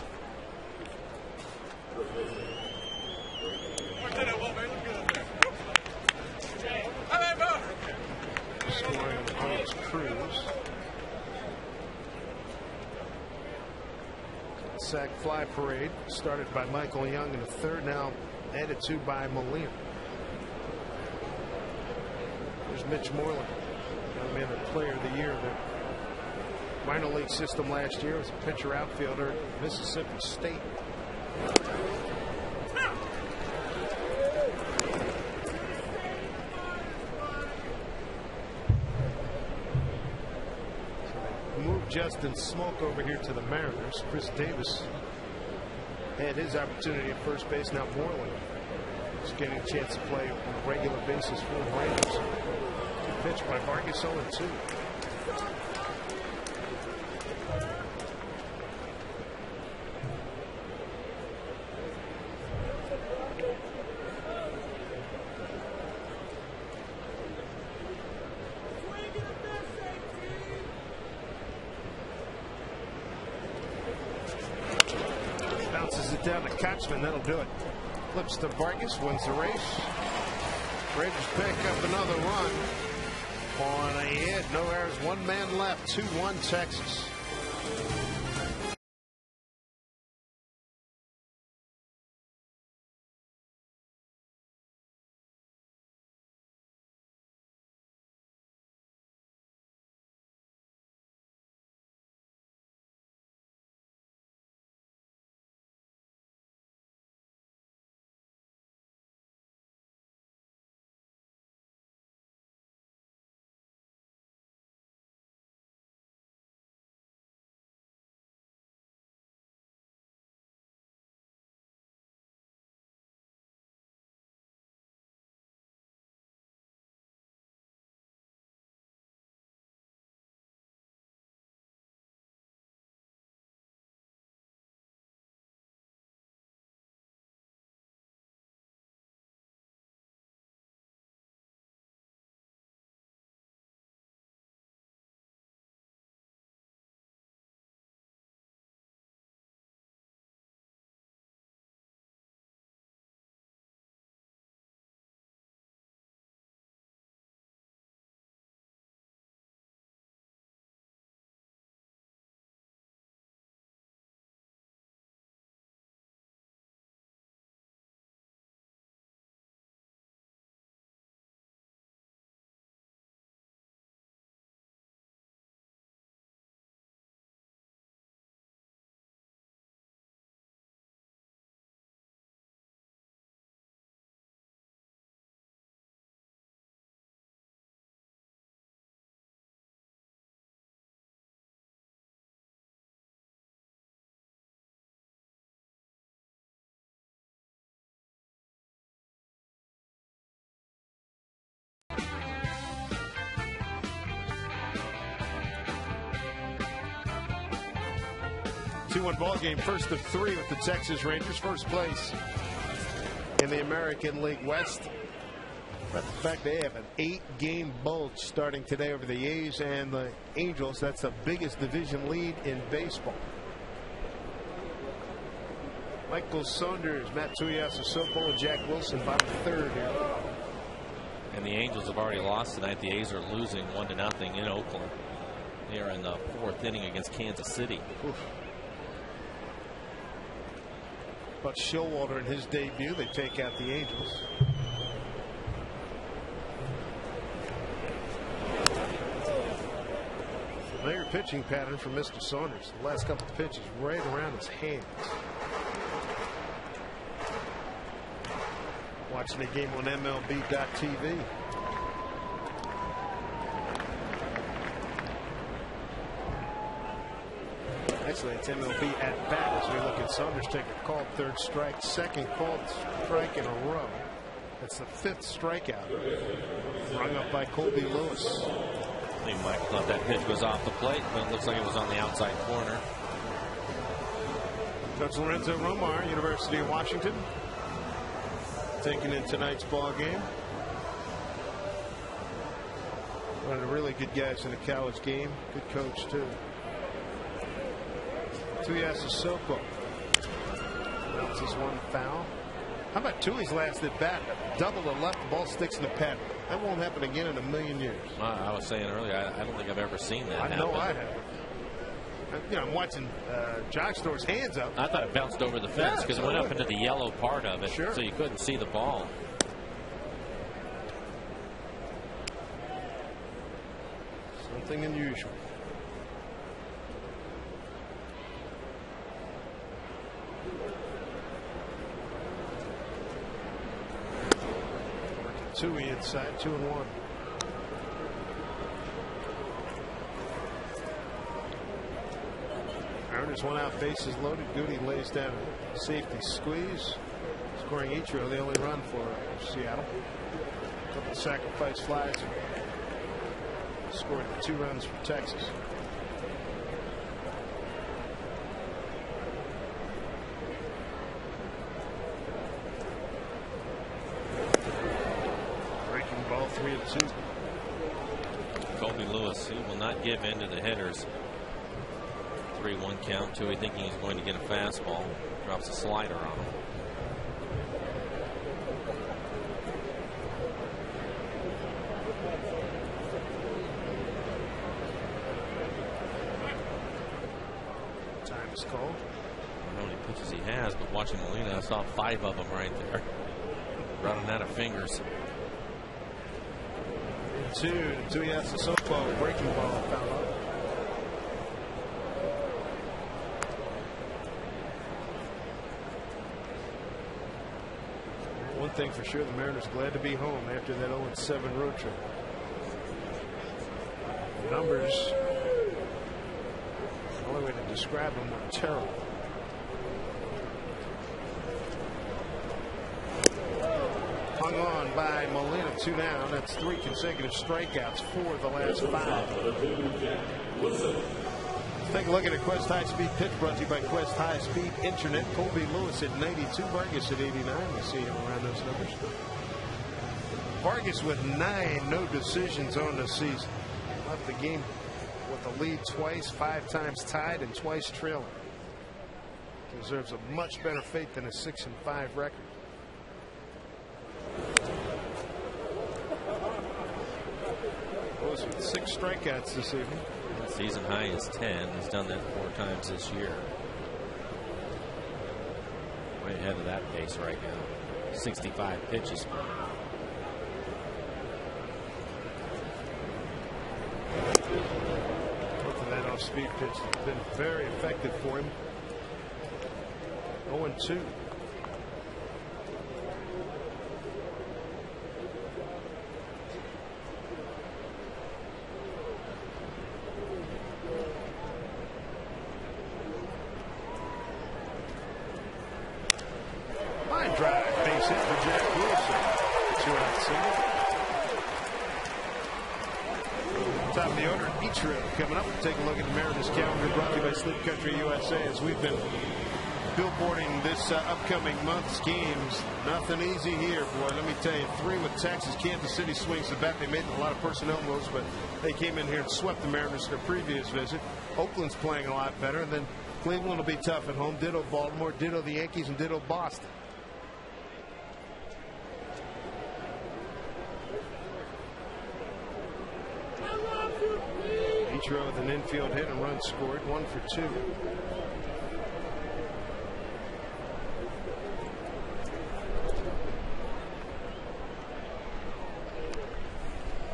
Scoring on the points, Cruz. Sac fly parade started by Michael Young in the third, now added to by Molina. There's Mitch Moreland, young man, the player of the year. The minor league system last year was a pitcher outfielder at Mississippi State. Move Justin Smoke over here to the Mariners. Chris Davis had his opportunity at first base. Now Moreland is getting a chance to play on a regular basis for the Rangers. Good pitch by Vargas, 0-2. Down to Kotzman, that'll do it. Flips to Vargas, wins the race. Rangers pick up another run on a hit. No errors, one man left. 2-1 Texas. Two-one ball game, first of 3 with the Texas Rangers, first place in the American League West. But the fact they have an 8-game bulge starting today over the A's and the Angels, that's the biggest division lead in baseball. Michael Saunders, Matt Tuiasosopo, and Jack Wilson bottom third here. And the Angels have already lost tonight. The A's are losing 1-0 in Oakland. They are in the 4th inning against Kansas City. Oof. But Showalter in his debut, they take out the Angels. Familiar pitching pattern for Mr. Saunders. The last couple of pitches right around his hands. Watching the game on MLB.TV. Actually, it's MLB at bat as we look at Saunders take a called third strike, second called strike in a row. That's the 5th strikeout. Rung up by Colby Lewis. I think Mike thought that pitch was off the plate, but it looks like it was on the outside corner. Coach Lorenzo Romar, University of Washington, taking in tonight's ball game. One of the really good guys in the college game. Good coach, too. Tuiasosopo bounces one foul. How about Tui's last at bat? Double the left, the ball sticks in the pad. That won't happen again in a million years. I was saying earlier, I don't think I've ever seen that happen. I know I have. You know, I'm watching Jock Store's hands up. I thought it bounced over the fence because it went up into the yellow part of it, so you couldn't see the ball. Something unusual. Tui inside, 2-1. Mariners 1 out, bases loaded. Goody lays down a safety squeeze, scoring Ichiro the only run for Seattle. A couple of sacrifice flies, scored the 2 runs for Texas. Breaking ball, 3-2. Colby Lewis, he will not give in to the hitters. 3-1 count. Tui thinking he's going to get a fastball. Drops a slider on him. Time is called. I don't know how many pitches he has, but watching Molina, I saw 5 of them right there. Running out of fingers. 2 to Tuiasosopo, breaking ball, foul up. One thing for sure, the Mariners glad to be home after that 0-7 road trip. The numbers, the only way to describe them, were terrible. Hung on by Molina, 2 down. That's 3 consecutive strikeouts for the last 5. Let's take a look at a Quest High Speed pitch brought to you by Quest High Speed Internet. Colby Lewis at 92, Vargas at 89. You see him around those numbers. Vargas with 9 no decisions on the season. Left the game with the lead twice, 5 times tied, and twice trailing. Deserves a much better fate than a 6-5 record. Lewis with 6 strikeouts this evening. Season high is 10. He's done that 4 times this year. Way ahead of that pace right now. 65 pitches. Both of that off-speed pitch has been very effective for him. 0-2. Line drive, base hit for Jack Wilson. 2-out single. Top of the order, Ichiro coming up. We'll take a look at the Mariners calendar brought to you by Sleep Country USA as we've been billboarding this upcoming month's games. Nothing easy here, boy. Let me tell you, 3 with Texas. Kansas City swings the bat. They made a lot of personnel moves, but they came in here and swept the Mariners their previous visit. Oakland's playing a lot better, and then Cleveland will be tough at home. Ditto Baltimore, ditto the Yankees, and ditto Boston. Ichiro with an infield hit and run scored, 1 for 2.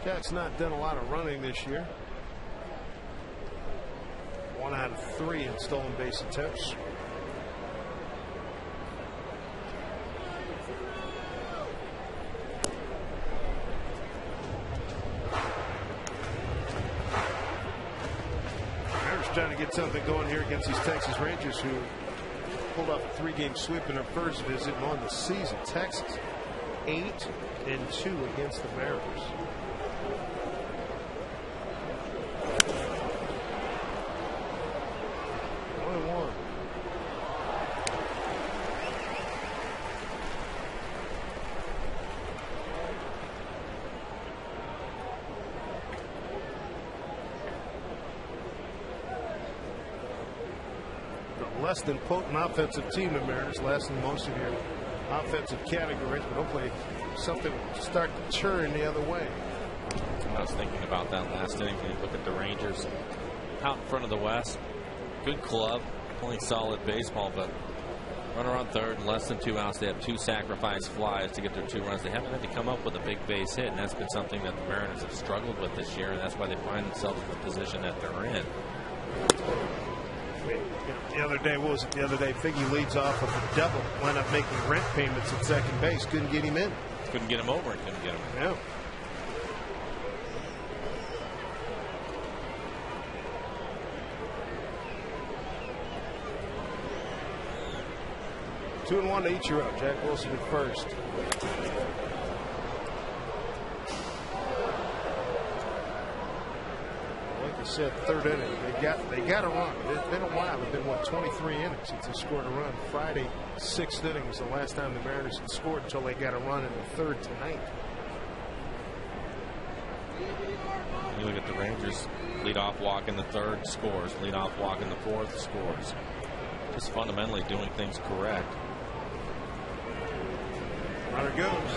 Jack's not done a lot of running this year. 1 out of 3 in stolen base attempts. Mariners trying to get something going here against these Texas Rangers, who pulled off a 3-game sweep in their first visit and won the season. Texas 8-2 against the Mariners. Less than potent offensive team, the Mariners, less than most of your offensive categories, but hopefully something will start to turn the other way. I was thinking about that last inning. When you look at the Rangers out in front of the West, good club, playing solid baseball, but runner on third, less than 2 outs. They have 2 sacrifice flies to get their 2 runs. They haven't had to come up with a big base hit, and that's been something that the Mariners have struggled with this year, and that's why they find themselves in the position that they're in. The other day, what was it? The other day, Figgy leads off of a double, wound up making rent payments at second base. Couldn't get him in. Couldn't get him over and couldn't get him in. Yeah. Two and 1 to Ichiro. Jack Wilson at first. Said third inning, they got a run. It's been a while. It's been 23 innings since they scored a run. Friday, 6th inning was the last time the Mariners had scored until they got a run in the third tonight. You look at the Rangers, leadoff walk in the third, scores. Leadoff walk in the fourth, scores. Just fundamentally doing things correct. Runner goes.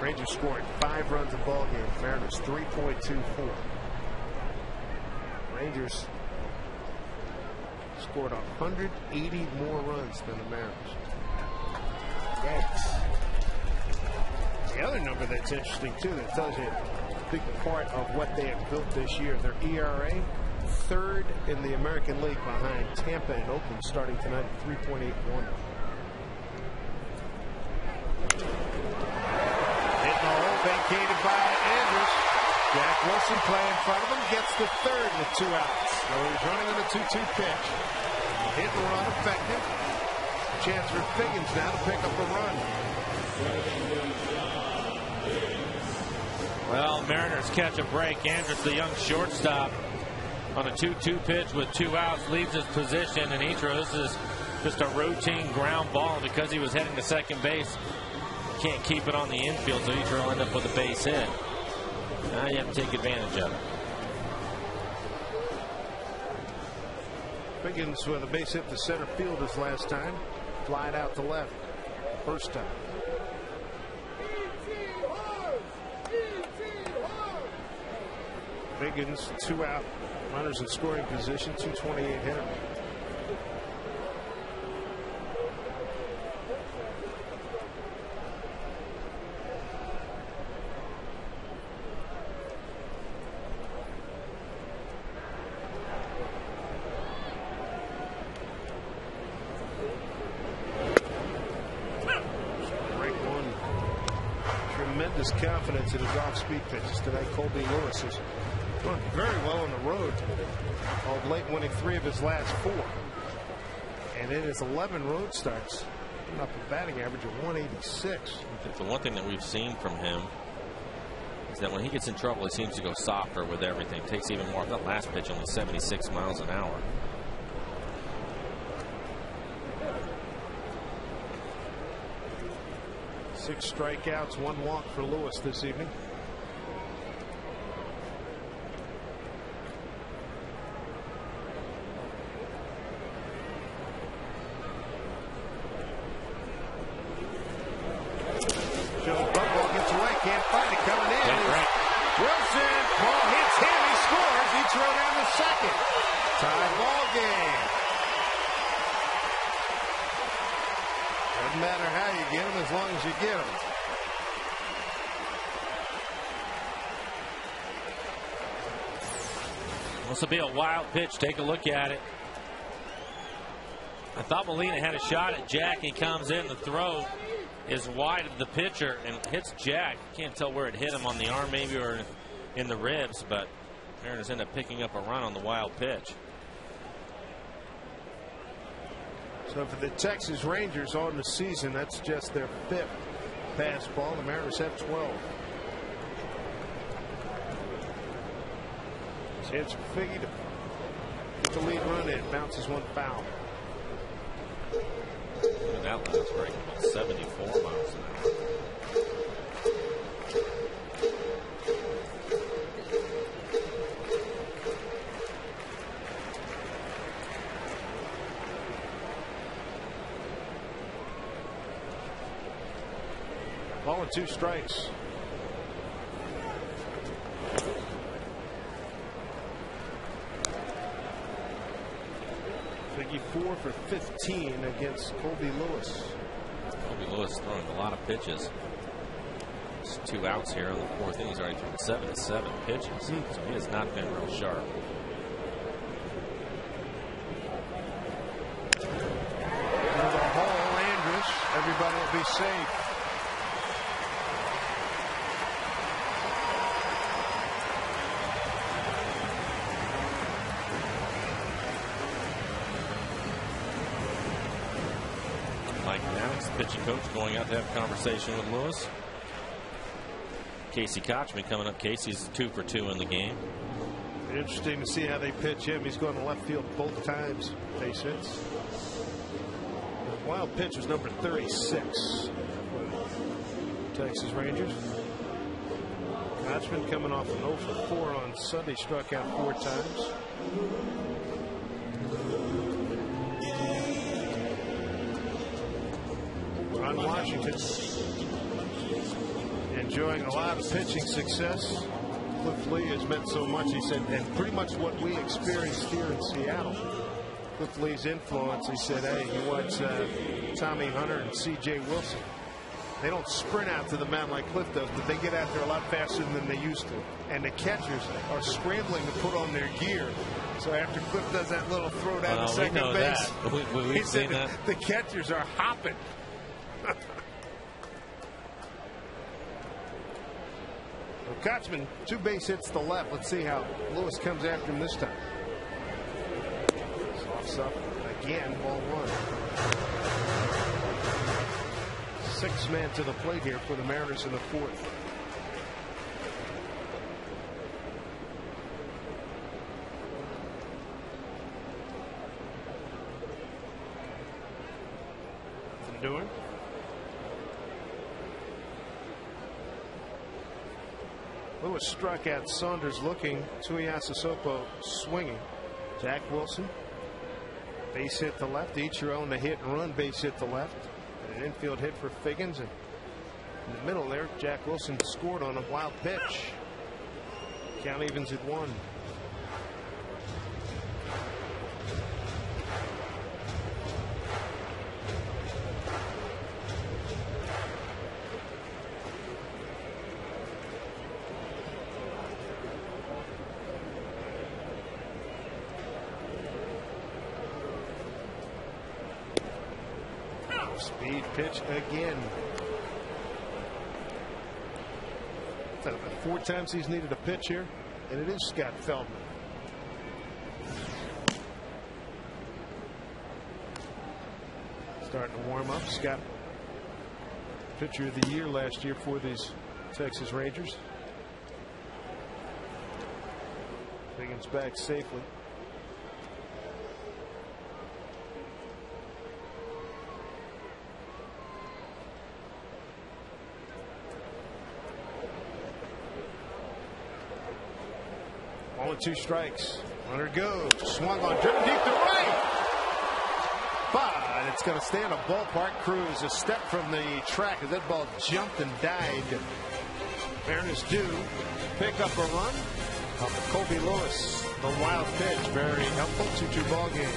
Rangers scoring 5 runs a ball game. Mariners 3.24. Rangers scored 180 more runs than the Mariners. Yikes. The other number that's interesting too, that tells you a big part of what they have built this year. Their ERA, 3rd in the American League behind Tampa and Oakland, starting tonight at 3.81. Vacated by Andrews. Jack Wilson playing in front of him, gets the third with 2 outs. So he's running on a 2-2 pitch. Hit and run effective. Chance for Figgins now to pick up a run. Well, Mariners catch a break. Andrews, the young shortstop, on a 2-2 pitch with 2 outs, leaves his position. And Ichiro, this is just a routine ground ball because he was heading to second base. Can't keep it on the infield, so Ichiro will end up with a base hit. Now you have to take advantage of it. Figgins with a base hit to center field his last time. Flied out to left. First time. Figgins, 2 out. Runners in scoring position. 228 hitter. Confidence in his off-speed pitches tonight. Colby Lewis is doing very well on the road. Of late, winning 3 of his last 4. And in his 11 road starts, up a batting average of 186. I think the one thing that we've seen from him is that when he gets in trouble, he seems to go softer with everything. Takes even more. That last pitch only 76 miles an hour. 6 strikeouts, 1 walk for Lewis this evening. Can't find it coming in. Wilson, ball hits him. He scores. Ichiro down to second. Tie ball game. Doesn't matter how you get them as long as you get them. This will be a wild pitch. Take a look at it. I thought Molina had a shot at Jack. He comes in. The throw is wide of the pitcher and hits Jack. Can't tell where it hit him, on the arm maybe or in the ribs, but Mariners end up picking up a run on the wild pitch. So for the Texas Rangers on the season, that's just their 5th pass ball. The Mariners have 12. Chance for Figgy to get the lead run in. Bounces one foul. Look at that last break, about 74 miles an hour. Ball and 2 strikes. Figgy 4 for 15 against Colby Lewis. Colby Lewis throwing a lot of pitches. It's 2 outs here in the 4th inning. He's already thrown 7 pitches, so he has not been real sharp. There's a hole, Andrus. Everybody will be safe. Pitching coach going out to have a conversation with Lewis. Casey Kochman coming up. Casey's 2 for 2 in the game. Interesting to see how they pitch him. He's going to left field both times. Base hits. The wild pitch was number 36 for the Texas Rangers. Kochman coming off an 0 for 4 on Sunday, struck out 4 times. Ron Washington enjoying a lot of pitching success. Cliff Lee has meant so much, he said, and pretty much what we experienced here in Seattle. Cliff Lee's influence, he said, hey, he wants Tommy Hunter and C.J. Wilson. They don't sprint out to the mound like Cliff does, but they get out there a lot faster than they used to. And the catchers are scrambling to put on their gear. So after Cliff does that little throw down to second base, we've seen that. The catchers are hopping. Well, Kochman, 2 base hits to left. Let's see how Lewis comes after him this time. Softs up again, ball 1. 6 men to the plate here for the Mariners in the 4th. Doing. Lewis struck at Saunders looking. Tuiasosopo swinging. Jack Wilson. Base hit to left. Ichiro on the hit and run. Base hit to left. And an infield hit for Figgins. And in the middle there, Jack Wilson scored on a wild pitch. Count evens at 1. Speed pitch again. 4 times he's needed a pitch here, and it is Scott Feldman. Starting to warm up. Scott, pitcher of the year last year for these Texas Rangers. Figgins back safely. 2 strikes. Runner goes. Swung on, driven deep to right. But it's going to stay in a ballpark. Cruz a step from the track as that ball jumped and dived. Mariners do pick up a run off of Colby Lewis. The wild pitch, very helpful. 2-2 ball game.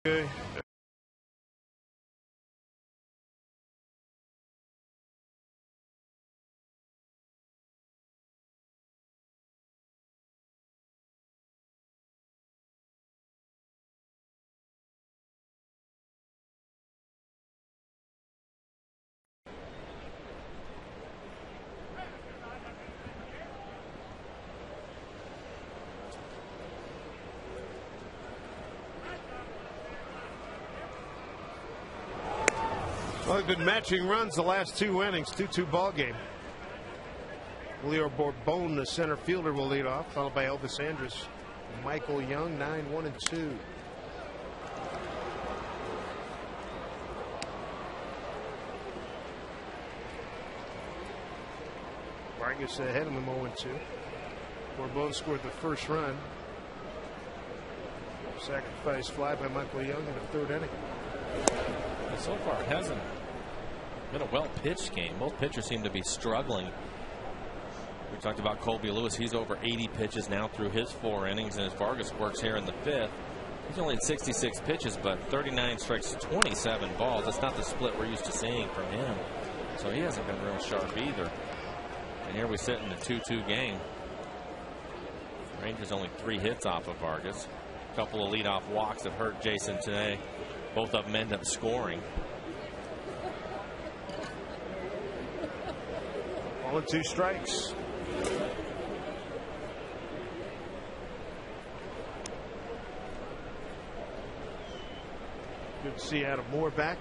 Okay. Well, they've been matching runs the last 2 innings. 2-2 ball game. Leo Bourbon, the center fielder, will lead off, followed by Elvis Andrus. Michael Young, 9-1-2. Vargas ahead of him 0-2. Bourbon scored the first run. Sacrifice fly by Michael Young in the 3rd inning. So far, it hasn't been a well-pitched game. Both pitchers seem to be struggling. We talked about Colby Lewis. He's over 80 pitches now through his 4 innings, and as Vargas works here in the 5th, he's only had 66 pitches, but 39 strikes, 27 balls. That's not the split we're used to seeing from him. So he hasn't been real sharp either. And here we sit in the 2-2 game. Rangers only 3 hits off of Vargas. A couple of leadoff walks have hurt Jason today. Both of them end up scoring. 2 strikes. Good to see Adam Moore back.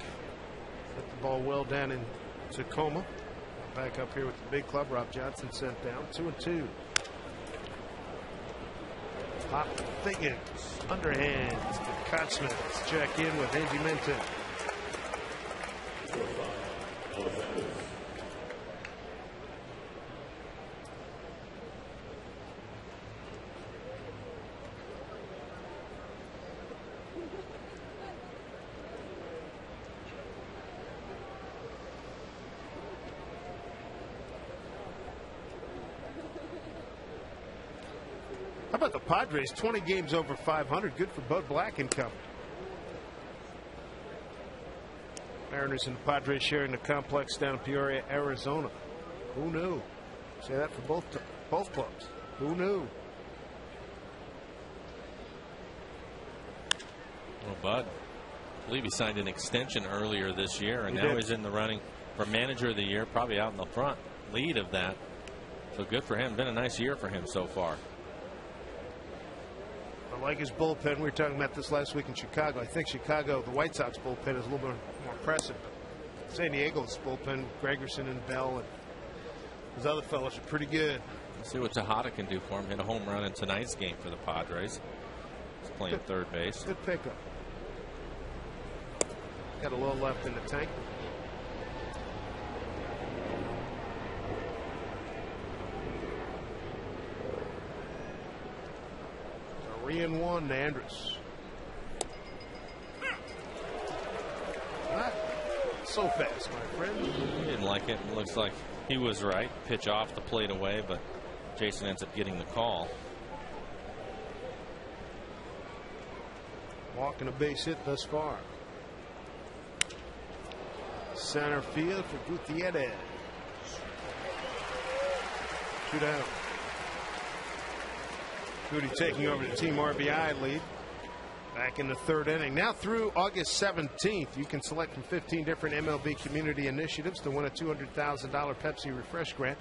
Hit the ball well down in Tacoma. Back up here with the big club. Rob Johnson sent down. 2-2. Pop Figgins. Underhands to Kotzman. Let's check in with Angie Minton. How about the Padres? 20 games over 500. Good for Bud Black and company. Mariners and the Padres sharing the complex down in Peoria, Arizona. Who knew? Say that for both clubs. Who knew? Well, Bud, I believe he signed an extension earlier this year, and now he's in the running for manager of the year, probably out in the front lead of that. So good for him. Been a nice year for him so far. I like his bullpen. We were talking about this last week in Chicago. I think Chicago, the White Sox bullpen is a little bit more impressive. But San Diego's bullpen, Gregerson and Bell and those other fellows are pretty good. Let's see what Tejada can do for him. Hit a home run in tonight's game for the Padres. He's playing third base. Good pickup. Got a little left in the tank. So 3-1 to Andrus. Not so fast, my friend. He didn't like it. It looks like he was right. Pitch off the plate away, but Jason ends up getting the call. Walking a base hit thus far. Center field for Gutierrez. 2 down. Goody taking over the team RBI lead. Back in the third inning. Now through August 17th, you can select from 15 different MLB community initiatives to win a $200,000 Pepsi Refresh grant.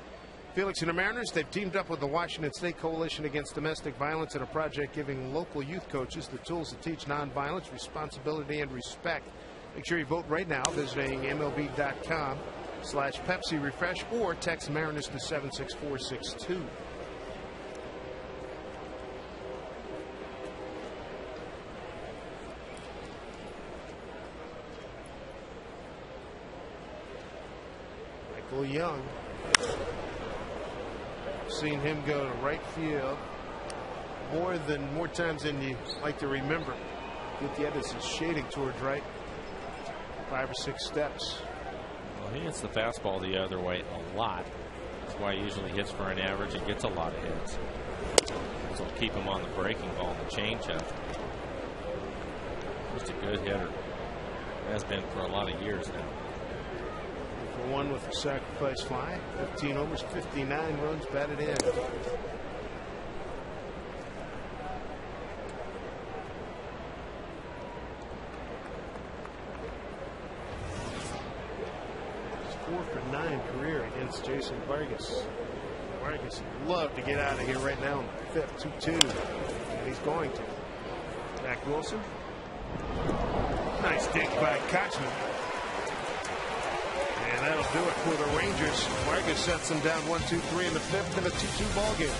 Felix and the Mariners, they've teamed up with the Washington State Coalition Against Domestic Violence in a project giving local youth coaches the tools to teach nonviolence, responsibility, and respect. Make sure you vote right now visiting MLB.com/Pepsi Refresh or text Mariners to 76462. Michael Young. Seen him go to right field more times than you like to remember. Gutierrez is shading towards right. 5 or 6 steps. Well, he hits the fastball the other way a lot. That's why he usually hits for an average and gets a lot of hits. So will keep him on the breaking ball and the changeup. Just a good hitter. Has been for a lot of years now. For one with a sacrifice fly. 15 homers, 59 runs batted in. Career against Jason Vargas. Vargas would love to get out of here right now in the 5th. 2-2. And he's going to. Zach Wilson. Nice dig by Kochman. And that'll do it for the Rangers. Vargas sets them down 1-2-3 in the 5th in a 2-2 ball game.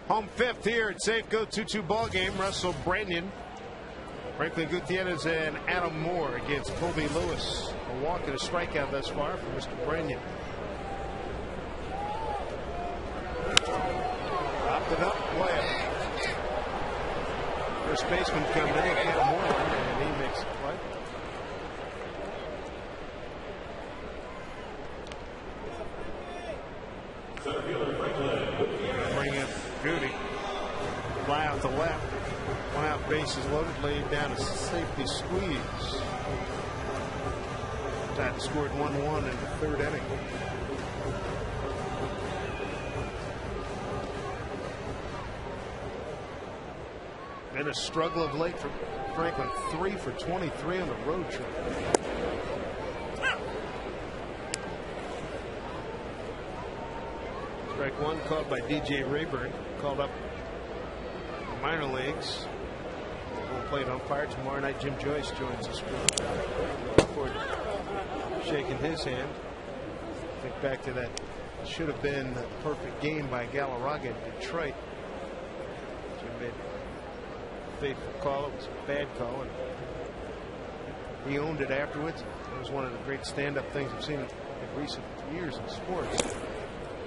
Home 5th here at Safeco 2-2 ball game. Russell Branyan Franklin Gutierrez and Adam Moore against Colby Lewis. A walk and a strikeout thus far for Mr. Brennan. Popped it up, play it. First baseman coming in, Adam Moore, and he makes the play. Bring up Goody. Fly out to left. One out, bases loaded, laid down a safety squeeze. Tied scored 1-1 in the third inning. Been a struggle of late for Franklin. 3 for 23 on the road trip. Strike one called by DJ Rayburn. Called up the minor leagues. Plate umpire tomorrow night. Jim Joyce joins us. For shaking his hand. Think back to that. Should have been the perfect game by Galarraga in Detroit. Jim made a faithful call. It was a bad call, and he owned it afterwards. It was one of the great stand-up things I've seen in recent years in sports.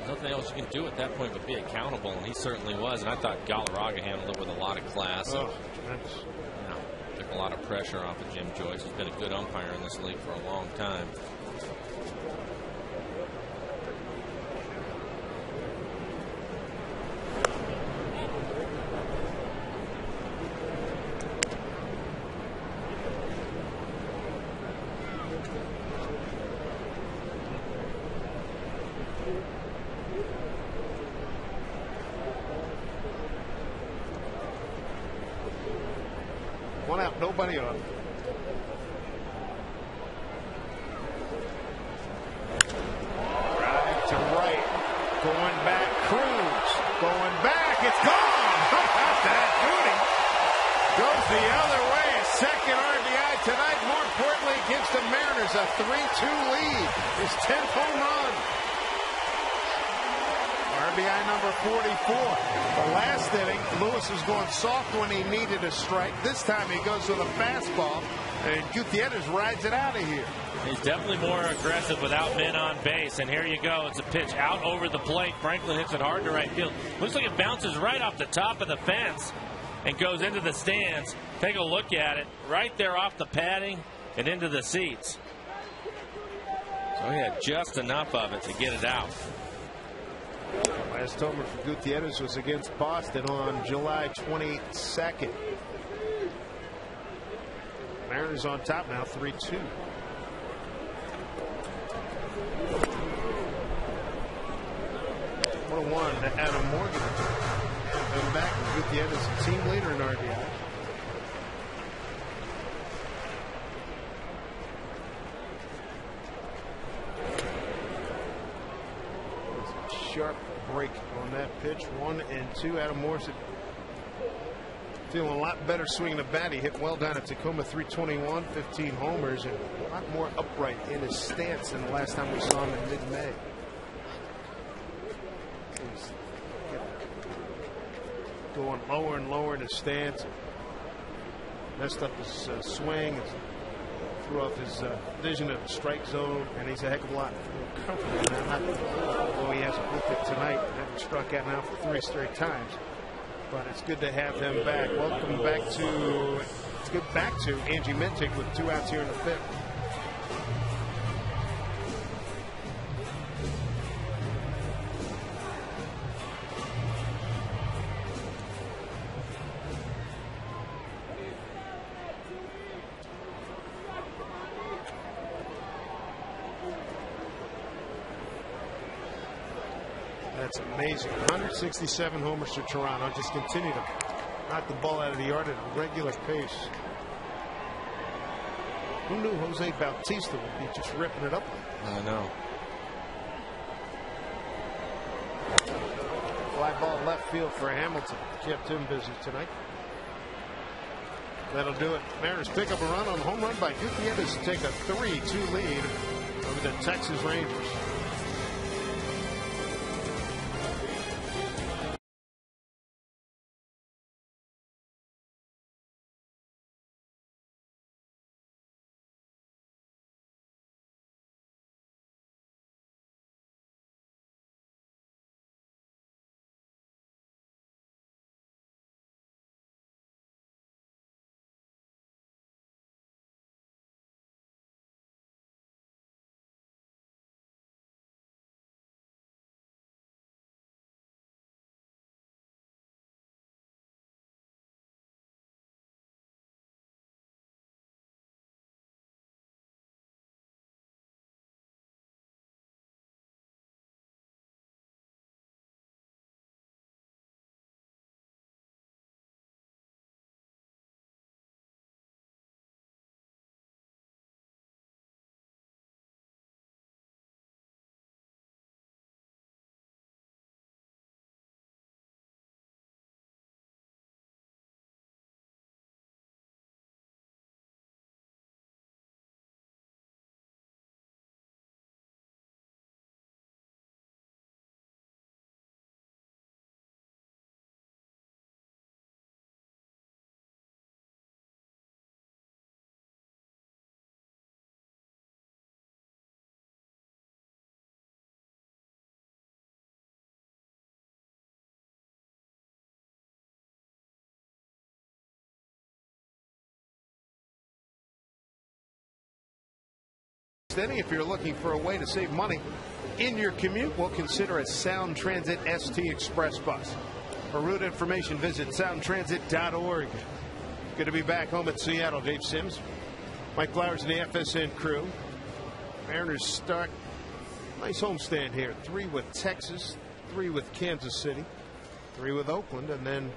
Nothing else you can do at that point but be accountable, and he certainly was. And I thought Galarraga handled it with a lot of class. Oh, tremendous. Took a lot of pressure off of Jim Joyce. He's been a good umpire in this league for a long time. One out, nobody on. Right to right. Going back, Cruz. Going back, it's gone. How about that? Goody goes the other way. A second RBI tonight. More importantly, gives the Mariners a 3-2 lead. His 10th home run. RBI number 44. The last inning, Lewis was going soft when he needed a strike. This time he goes with a fastball, and Gutierrez rides it out of here. He's definitely more aggressive without men on base. And here you go. It's a pitch out over the plate. Franklin hits it hard to right field. Looks like it bounces right off the top of the fence and goes into the stands. Take a look at it. Right there off the padding and into the seats. So he had just enough of it to get it out. Last homer for Gutierrez was against Boston on July 22nd. Mariners on top now, 3-2. What a one to Adam Morgan. Coming back with Gutierrez, a team leader in RBI. Sharp break on that pitch. 1-2. Adam Morrison feeling a lot better swinging the bat. He hit well down at Tacoma, 321, 15 homers, and a lot more upright in his stance than the last time we saw him in mid-May. He's going lower and lower in his stance. Messed up his swing. Threw off his vision of the strike zone, and he's a heck of a lot more comfortable now. Although he hasn't looked at tonight, having struck out now for 3 straight times. But it's good to have him back. Welcome back to, let's get back to Angie Mintic with 2 outs here in the 5th. That's amazing. 167 homers to Toronto. Just continue to knock the ball out of the yard at a regular pace. Who knew Jose Bautista would be just ripping it up? I know. Fly ball left field for Hamilton. Kept him busy tonight. That'll do it. Mariners pick up a run on a home run by Gutierrez to take a 3-2 lead over the Texas Rangers. If you're looking for a way to save money in your commute, we'll consider a Sound Transit ST Express bus. For route information, visit soundtransit.org. Good to be back home at Seattle. Dave Sims, Mike Flowers, and the FSN crew. Mariners start nice homestand here. 3 with Texas, 3 with Kansas City, 3 with Oakland, and then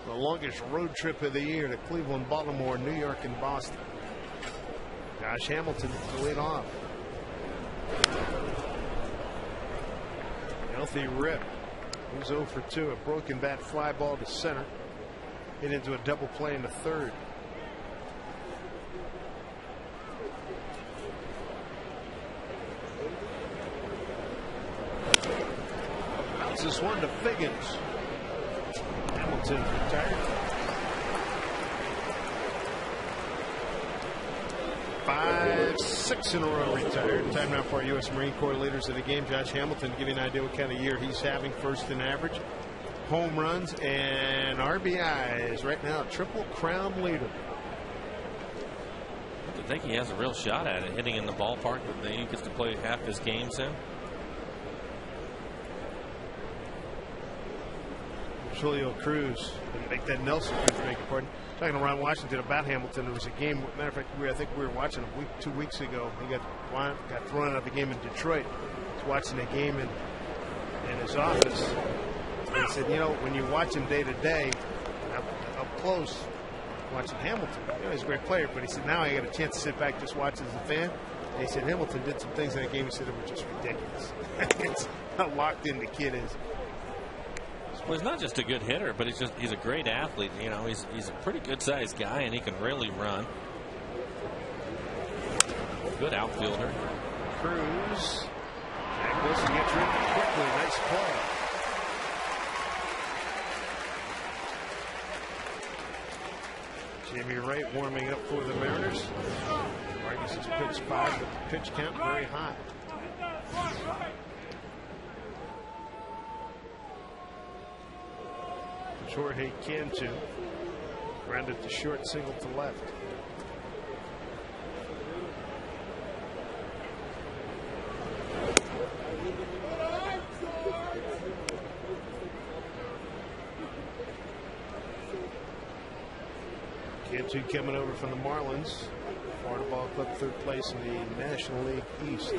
the longest road trip of the year to Cleveland, Baltimore, New York, and Boston. Josh Hamilton to lead off. Healthy rip. He's 0 for 2. A broken bat fly ball to center. Hit into a double play in the third. Bounces one to Figgins. Hamilton retired. 5, 6 in a row retired. Time now for our U.S. Marine Corps leaders of the game. Josh Hamilton, to give you an idea what kind of year he's having. First in average, home runs, and RBIs. Right now, a Triple Crown leader. I think he has a real shot at it, hitting in the ballpark, but he gets to play half his games in. Julio Cruz didn't make that. Nelson Cruz, beg your pardon. Talking to Ron Washington about Hamilton, there was a game. Matter of fact, I think we were watching a week, 2 weeks ago. He got thrown out of the game in Detroit. He was watching a game in his office. And he said, you know, when you watch him day to day, up close, watching Hamilton, you know, he's a great player. But he said, now I got a chance to sit back, just watch as a fan. And he said Hamilton did some things in that game. He said it were just ridiculous. It's how locked in the kid is. Well, he's not just a good hitter, but he's a great athlete. You know, he's a pretty good sized guy, and he can really run. Good outfielder. Cruz. Jack Wilson gets rid of it quickly. Nice play. Jamie Wright warming up for the Mariners. Vargas has pitched 5, but the pitch count very high. Jorge Cantu grounded to short, single to left. Cantu coming over from the Marlins. Florida Ball Club, 3rd place in the National League East.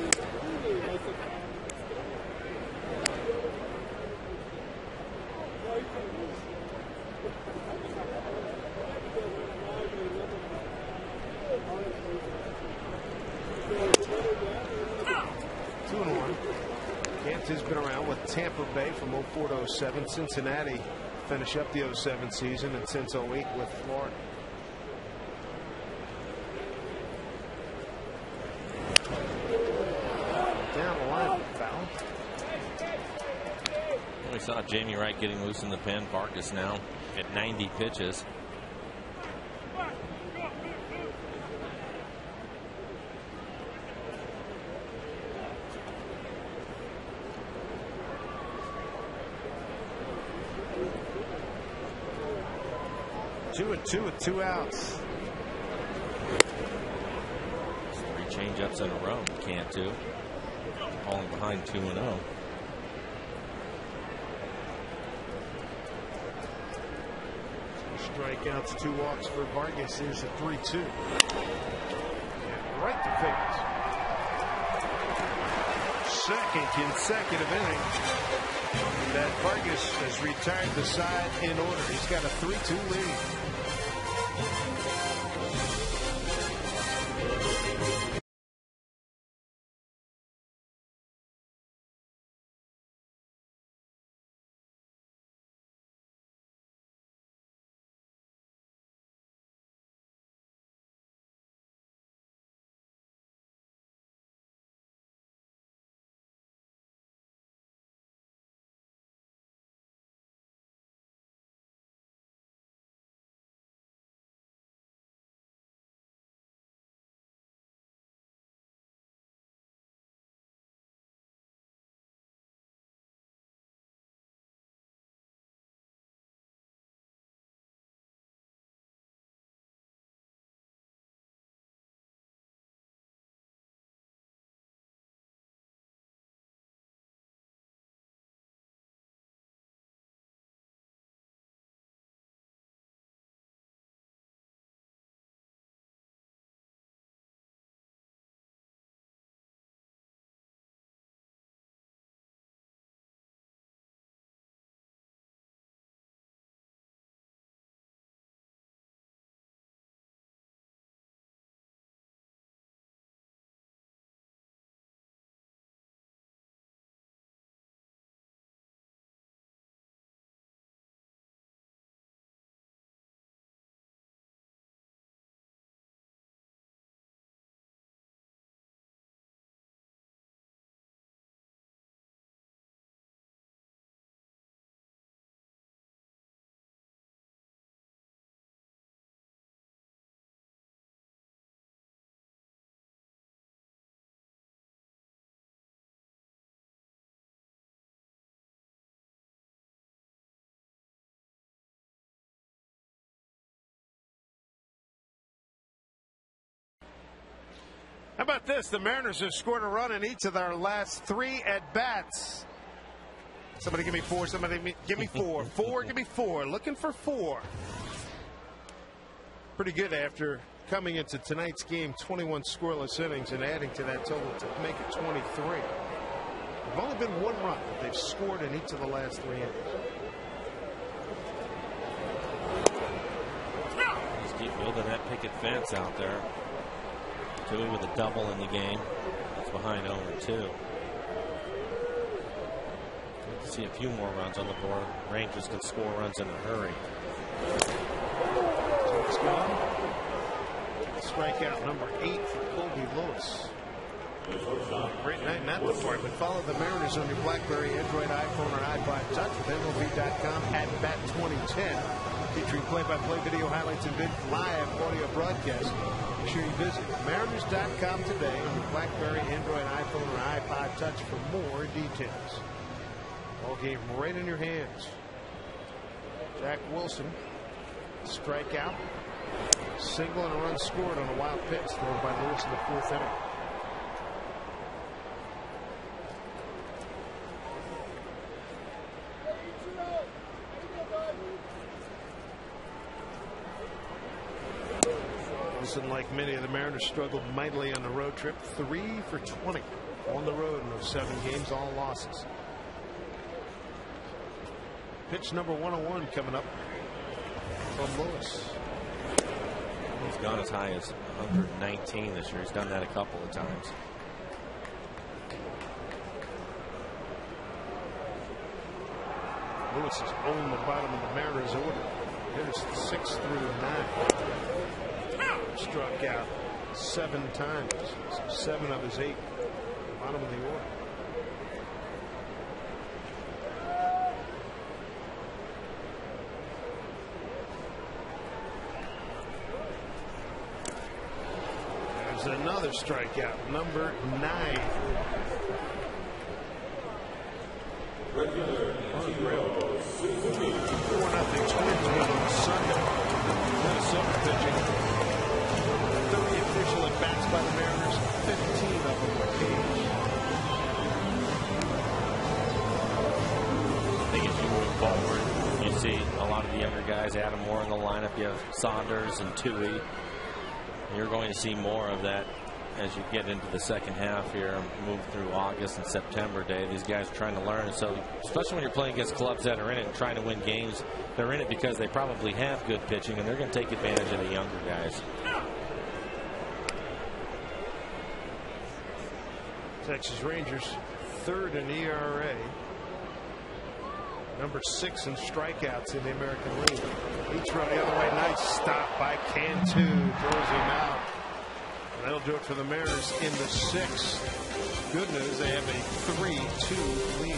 Has been around with Tampa Bay from 04 to 07. Cincinnati finish up the 07 season, and since 08 with Florida. Down the line, foul. We saw Jamie Wright getting loose in the pen. Vargas now at 90 pitches. Two and 2 with 2 outs. 3 changeups in a row. Cantu falling behind 2-0. Strikeouts, 2 walks for Vargas. Here's a 3-2. Right to Figgins. Second consecutive inning that Vargas has retired the side in order. He's got a 3-2 lead. about this? The Mariners have scored a run in each of their last 3 at-bats. Somebody give me 4. Somebody give me 4. 4, give me 4. Looking for 4. Pretty good after coming into tonight's game, 21 scoreless innings, and adding to that total to make it 23. There's only been 1 run that they've scored in each of the last 3 innings. Just keep building that picket fence out there. Dewey with a double in the game. It's behind 0-2. See a few more runs on the board. Rangers can score runs in a hurry. So it's gone. Strikeout number 8 for Colby Lewis. Great night in that department. Follow the Mariners on your BlackBerry, Android, iPhone, or iPod Touch with MLB.com at Bat 2010. Featuring play-by-play video highlights and live audio broadcasts. Make sure you visit Mariners.com today on your BlackBerry, Android, iPhone, or iPod Touch for more details. Ball game right in your hands. Jack Wilson, strikeout, single and a run scored on a wild pitch thrown by Lewis in the 4th inning. Wilson, like many of the Mariners, struggled mightily on the road trip. 3 for 20 on the road in those 7 games, all losses. Pitch number 101 coming up from Lewis. He's gone as high as 119 this year. He's done that a couple of times. Lewis is on the bottom of the Mariners order. Here's 6 through 9. Struck out 7 times. So 7 of his 8. Bottom of the order. Another strikeout, number 9. Unreal. 4-0 Twins win on Sunday. Minnesota pitching. 30 official at bats by the Mariners. 15 of them were caged. I think as you move forward, you see a lot of the younger guys. Adam Moore in the lineup. You have Saunders and Tui. You're going to see more of that as you get into the second half here, move through August and September, Dave. These guys are trying to learn. So, especially when you're playing against clubs that are in it and trying to win games, they're in it because they probably have good pitching, and they're going to take advantage of the younger guys. Texas Rangers, 3rd in ERA. Number 6 in strikeouts in the American League. Each run the other way. Nice stop by Cantu. Throws him out. And that'll do it for the Mariners in the 6th. Good news, they have a 3-2 lead.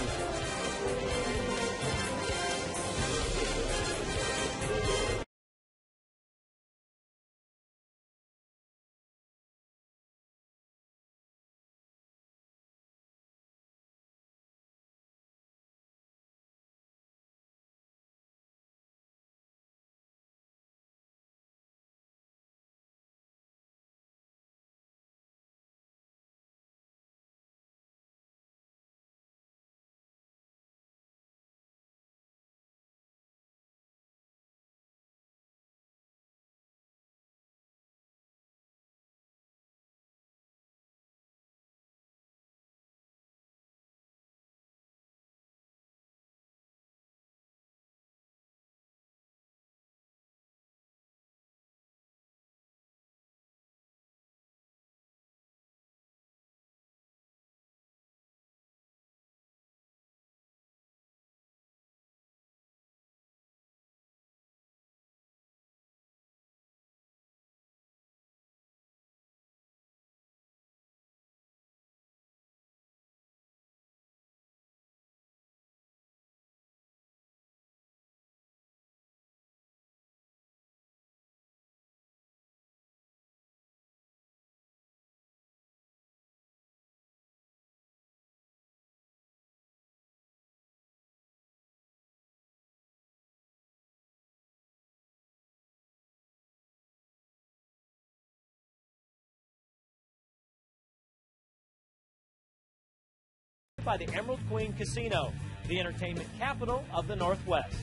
by the Emerald Queen Casino, the entertainment capital of the Northwest.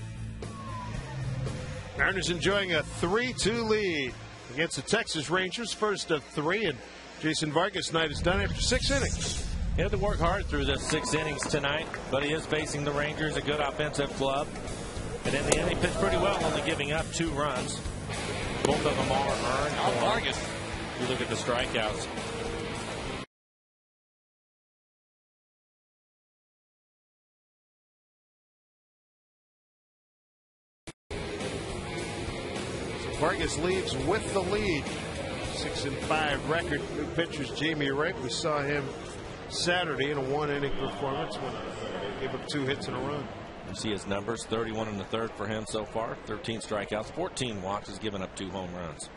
Mariners enjoying a 3-2 lead against the Texas Rangers, first of 3, and Jason Vargas' night is done after 6 innings. He had to work hard through the 6 innings tonight, but he is facing the Rangers, a good offensive club. And in the end, he pitched pretty well, only giving up 2 runs. Both of them are earned. Vargas. You look at the strikeouts. Vargas leaves with the lead. 6-5 record. New pitchers Jamie Wright. We saw him Saturday in a 1-inning performance when he gave up 2 hits in a row. You see his numbers, 31 in the third for him so far, 13 strikeouts, 14 walks, has given up 2 home runs.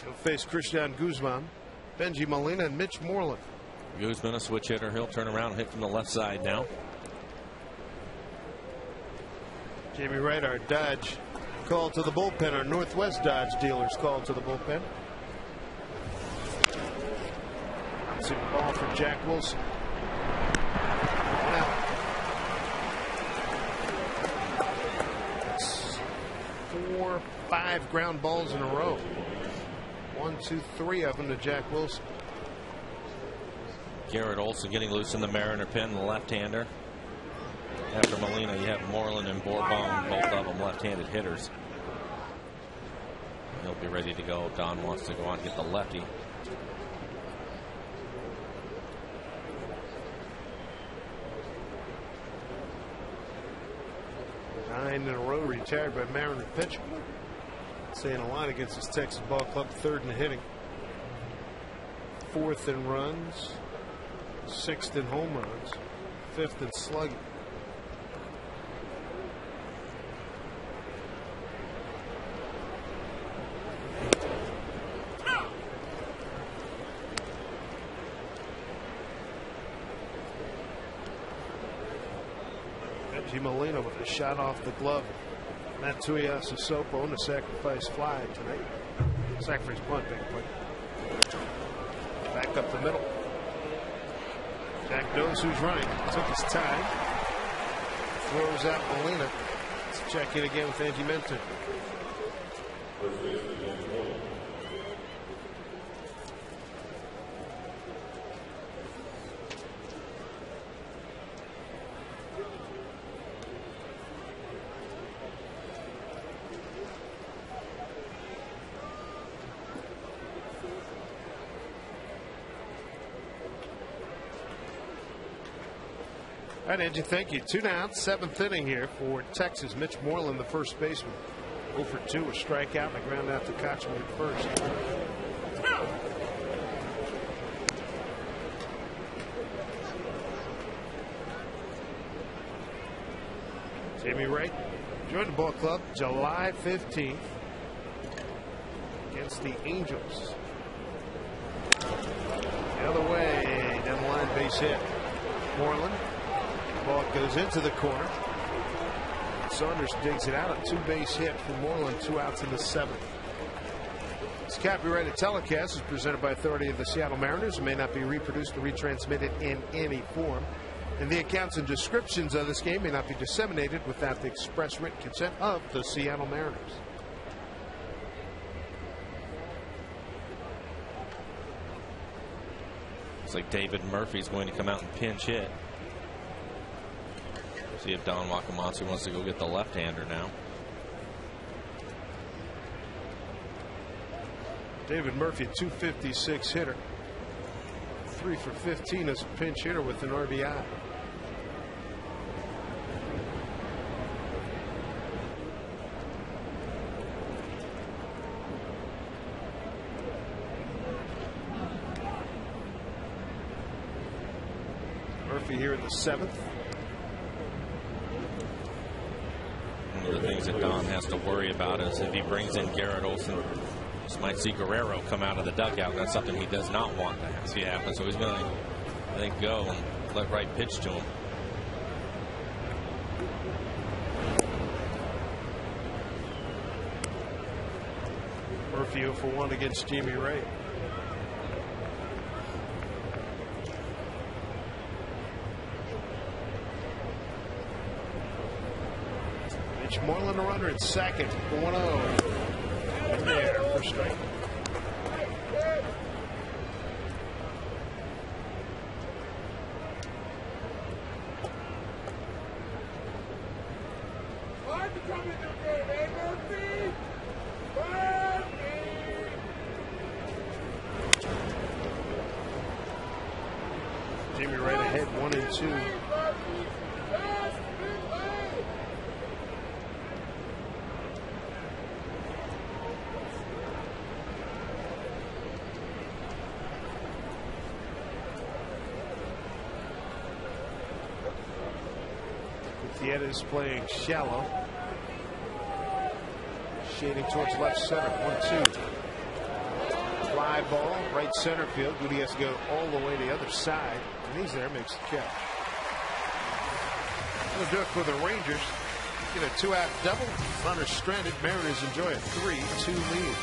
He'll face Christian Guzman, Benji Molina, and Mitch Moreland. Guzman, a switch hitter. He'll turn around and hit from the left side now. Jamie Wright, our Dodge call to the bullpen. Our Northwest Dodge dealers call to the bullpen. It's a ball for Jack Wilson. It's 4, 5 ground balls in a row. 1, 2, 3 of them to Jack Wilson. Garrett Olson getting loose in the Mariner pen, the left-hander. After Molina, you have Moreland and Bourbon, both of them left-handed hitters. He'll be ready to go. Don wants to go on and get the lefty. Nine in a row retired by Mariner pitcher. Saying a lot against this Texas ball club. 3rd in hitting, 4th in runs, 6th in home runs, 5th in slugging. Benji Molina with a shot off the glove. Matt Tuiasosopo on a sacrifice fly tonight. Sacrifice bunt, big play. Back up the middle. Jack knows who's running. Took his time. Throws out Molina. Let's check in again with Angie Minton. All right, Angie, thank you. 2 down, 7th inning here for Texas. Mitch Moreland, the first baseman, 0 for 2, a strikeout, and a ground out to Kochman at first. Jamie Wright joined the ball club July 15th against the Angels. The other way, down the line, base hit. Moreland. Ball goes into the corner. Saunders digs it out. A 2-base hit for Moreland. 2 outs in the 7th. This copyrighted telecast is presented by authority of the Seattle Mariners and may not be reproduced or retransmitted in any form. And the accounts and descriptions of this game may not be disseminated without the express written consent of the Seattle Mariners. Looks like David Murphy's going to come out and pinch hit. See if Don Wakamatsu wants to go get the left-hander now. David Murphy, 256 hitter. 3 for 15 as a pinch hitter with an RBI. Murphy here in the 7th. One of the things that Don has to worry about is if he brings in Garrett Olson, just might see Guerrero come out of the dugout. That's something he does not want to see happen. So he's going to, I think, go and let Wright pitch to him. Murphy 0 for 1 against Jamie Ray. Mitch Moreland a runner at second. 1-0. There for strike. Jamie right ahead, 1-2. Gutierrez is playing shallow. Shading towards left center. 1-2. Fly ball, right center field. Goody has to go all the way to the other side. And he's there, makes the catch. That'll do it for the Rangers. Get a 2-out double. Runners stranded. Mariners enjoy a 3-2 lead.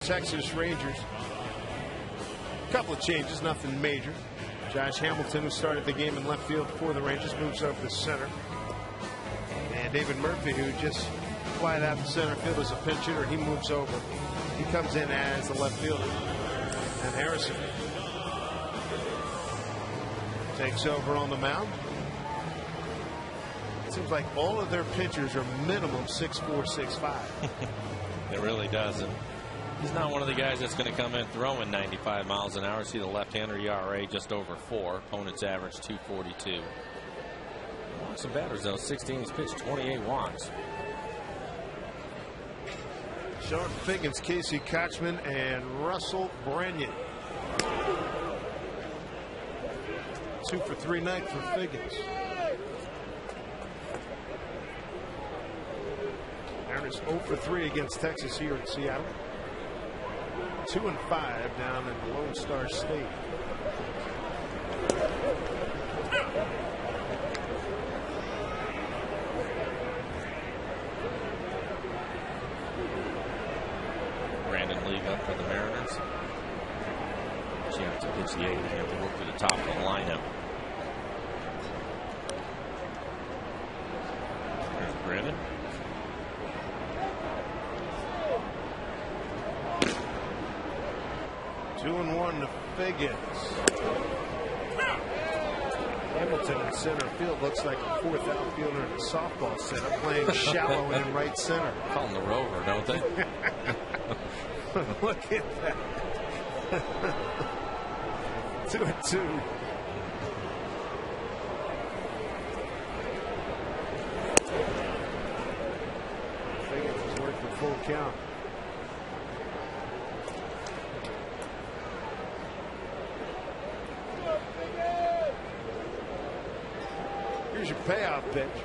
Texas Rangers. A couple of changes, nothing major. Josh Hamilton, who started the game in left field for the Rangers, moves over to center. And David Murphy, who just flied out to center field as a pinch hitter, he moves over. He comes in as the left fielder. And Harrison takes over on the mound. It seems like all of their pitchers are minimum 6'4", 6'5". It really does. And he's not one of the guys that's going to come in throwing 95 miles an hour. See the left-hander ERA just over 4. Opponent's average 2.42. Walks and batters though 16. He's pitched 28 walks. Sean Figgins, Casey Kochman, and Russell Branyan. 2 for 3 night for Figgins. Mariners 0 for 3 against Texas here in Seattle. 2-5 down in the Lone Star State. Brandon League up for the Mariners. She has to pitch the 8th. You have to work to the top of the lineup. There's Brandon. Two and 1 to Figgins. Hamilton in center field looks like a 4th outfielder in a softball setup, playing shallow in right center. Call him the Rover, don't they? Look at that. 2-2. Figgins has worked for full count. Here's your payoff pitch.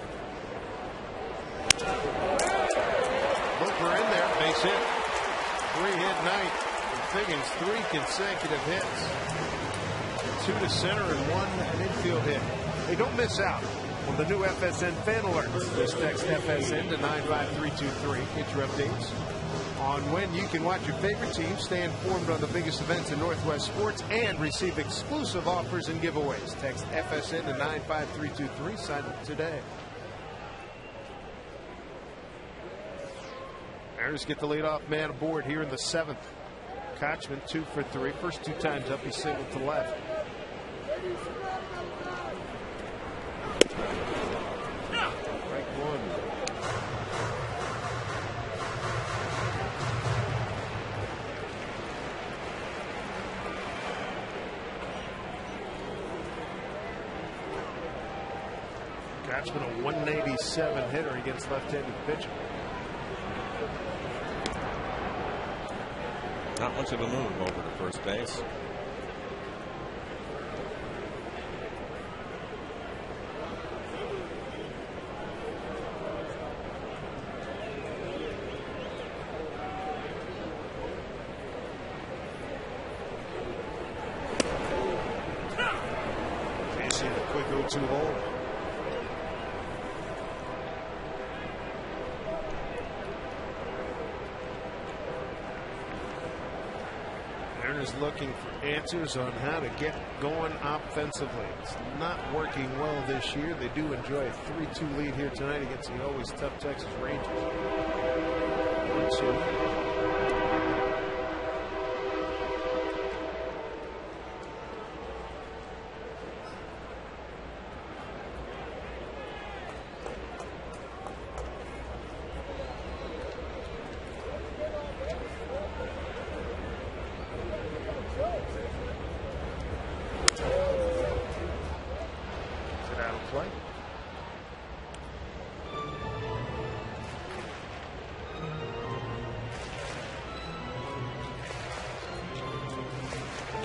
Looper in there, base hit. 3-hit night. Figgins, 3 consecutive hits. 2 to center and 1 an infield hit. Hey, don't miss out on the new FSN fan alerts. Just text FSN to 95323. Get your updates on when you can watch your favorite team, stay informed on the biggest events in Northwest sports, and receive exclusive offers and giveaways. Text FSN to 95323. Sign up today. Mariners get the leadoff man aboard here in the 7th. Kochman 2 for 3. First 2 times up, he singled to left. Strike 1. Kochman a 187 hitter against left-handed pitching. Not much of a move over to first base. Casey, a quick 0-2 hole. Looking for answers on how to get going offensively. It's not working well this year. They do enjoy a 3-2 lead here tonight against the always tough Texas Rangers. 1-2.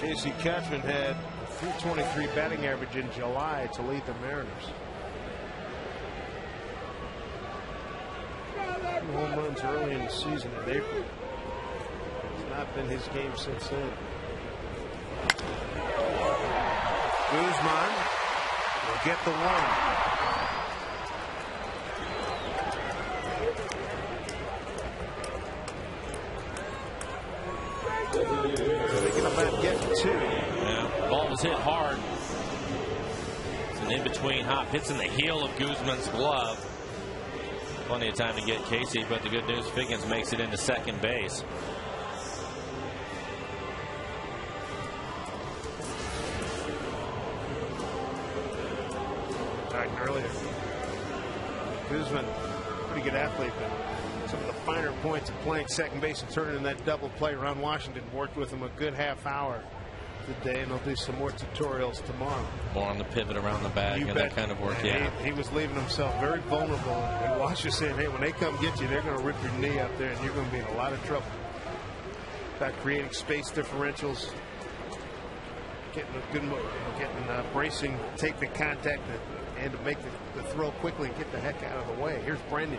Casey Kochman had a .323 batting average in July to lead the Mariners. 2 home runs early in the season in April. It's not been his game since then. Guzman will get the 1. Getting 2. Yeah, ball was hit hard. It's an in-between hop. Hits in the heel of Guzman's glove. Plenty of time to get Casey, but the good news, Figgins makes it into second base. Talking earlier, Guzman, pretty good athlete, but some of the finer points of playing second base and turning in that double play around Washington worked with him a good half hour today, and they'll do some more tutorials tomorrow. More on the pivot around the bag and that kind of work. Yeah, he was leaving himself very vulnerable, and Wash is saying, hey, when they come get you, they're going to rip your knee up there and you're going to be in a lot of trouble. About creating space differentials, getting a good move, bracing, take the contact and to make the throw quickly and get the heck out of the way. Here's Brendan.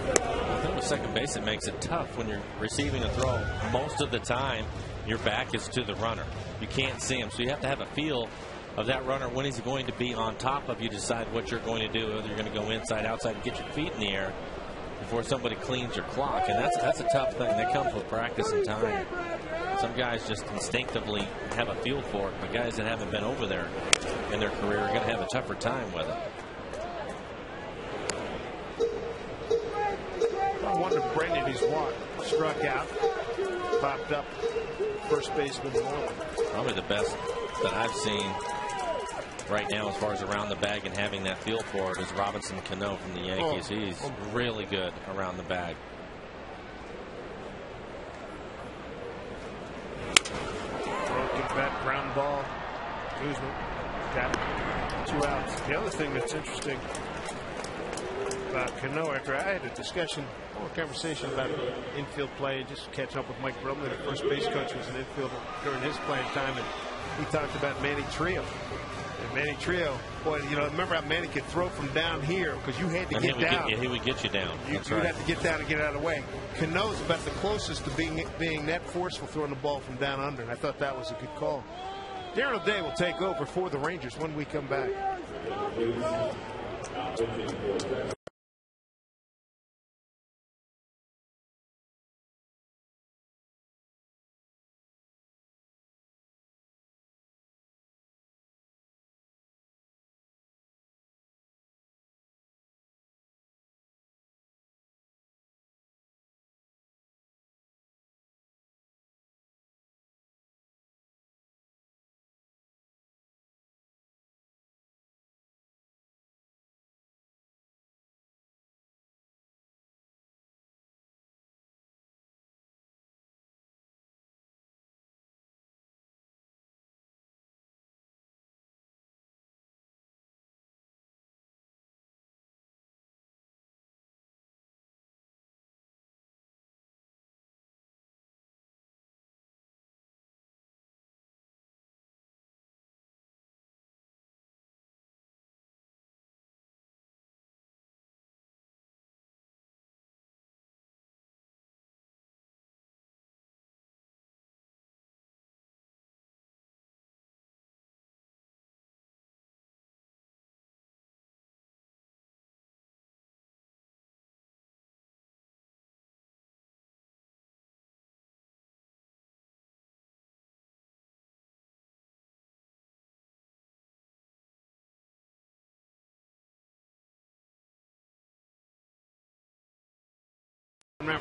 I think with second base, it makes it tough when you're receiving a throw. Most of the time, your back is to the runner. You can't see him, so you have to have a feel of that runner. When he's going to be on top of you, decide what you're going to do, whether you're going to go inside, outside, and get your feet in the air before somebody cleans your clock. And that's a tough thing. That comes with practice and time. Some guys just instinctively have a feel for it, but guys that haven't been over there in their career are going to have a tougher time with it. I wonder if Brendan, he's walked, struck out, popped up, first baseman won. Probably the best that I've seen right now as far as around the bag and having that feel for it is Robinson Cano from the Yankees. He's really good around the bag. Broken bat, ground ball. Guzman got it. 2 outs. The other thing that's interesting about Cano, after I had a discussion, a conversation about infield play, just catching up with Mike Brumley, the first base coach, was an infielder during his playing time, and he talked about Manny Trio. And Manny Trio, boy, you know, remember how Manny could throw from down here because you had to get down. He would get you down. You'd have to get down and get out of the way. Cano's about the closest to being that forceful throwing the ball from down under, and I thought that was a good call. Darren O'Day will take over for the Rangers when we come back.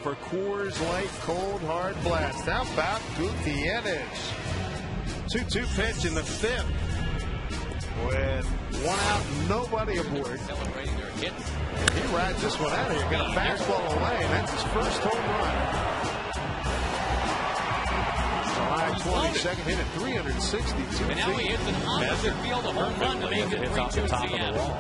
For Coors Light Cold Hard Blast. How about Gutierrez? 2-2 pitch in the 5th. With 1 out, nobody aboard. Celebrating their hit. He rides this one out of here. Got a fastball away, and that's his first home run. July 22nd, hit at 362 And now he hits an opposite field a home run to make it 3-2 Seattle.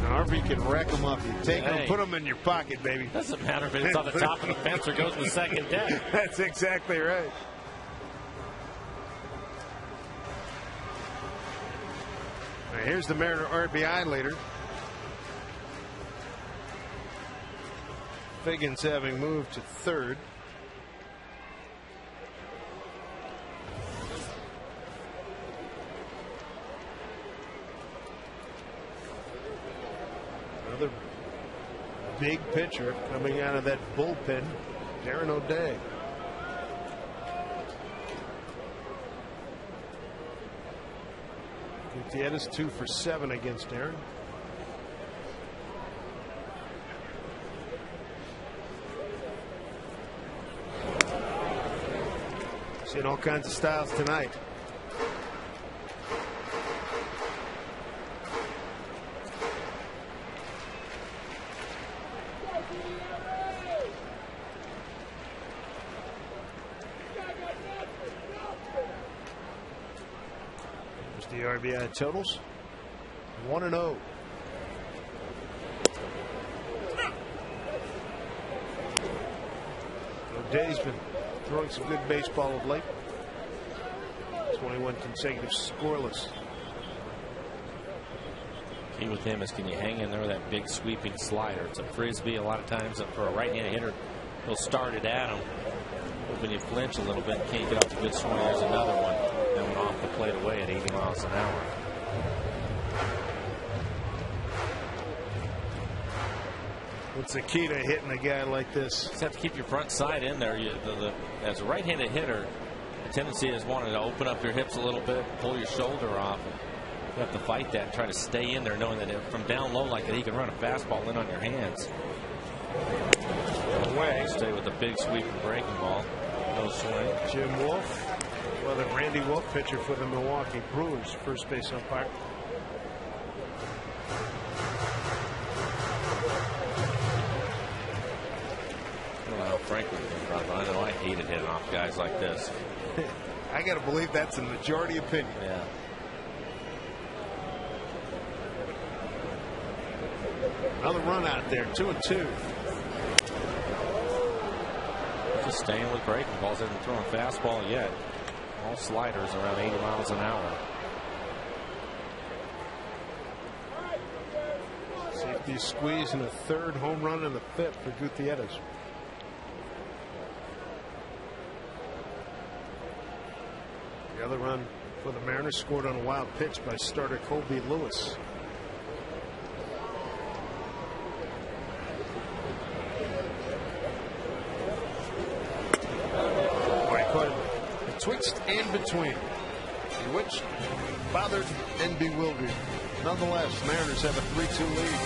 However you can rack them up. You take them, put them in your pocket, baby. Doesn't matter if it's on the top of the fence or goes to the second deck. That's exactly right. Now here's the Mariner RBI leader. Figgins having moved to 3rd. Another big pitcher coming out of that bullpen, Darren O'Day. Gutierrez 2 for 7 against Darren. Seeing all kinds of styles tonight. The RBI totals 1-0. O'Day's been throwing some good baseball of late. 21 consecutive scoreless. Key with him is, can you hang in there with that big sweeping slider? It's a frisbee a lot of times. For a right-handed hitter, he'll start it at him. When you flinch a little bit, can't get off the good swing. There's another one. That went off the plate away at 80 miles an hour. What's the key to hitting a guy like this? You just have to keep your front side in there. As a right-handed hitter, the tendency is wanting to open up your hips a little bit, pull your shoulder off. You have to fight that and try to stay in there, knowing that from down low like that, he can run a fastball in on your hands. Away. Stay with the big sweeping breaking ball. No swing. Jim Wolf. Well, the Randy Wolf, pitcher for the Milwaukee Brewers, first base umpire. Well, Franklin, I know hated hitting off guys like this. I got to believe that's a majority opinion. Yeah. Another run out there, 2-2. Just staying with breaking balls. Hasn't thrown a fastball yet. All sliders around 80 miles an hour. Safety squeeze and a third, home run in the fifth for Gutierrez. The other run for the Mariners scored on a wild pitch by starter Colby Lewis. Betwixt and between, bewitched, bothered, and bewildered. Nonetheless, Mariners have a 3-2 lead.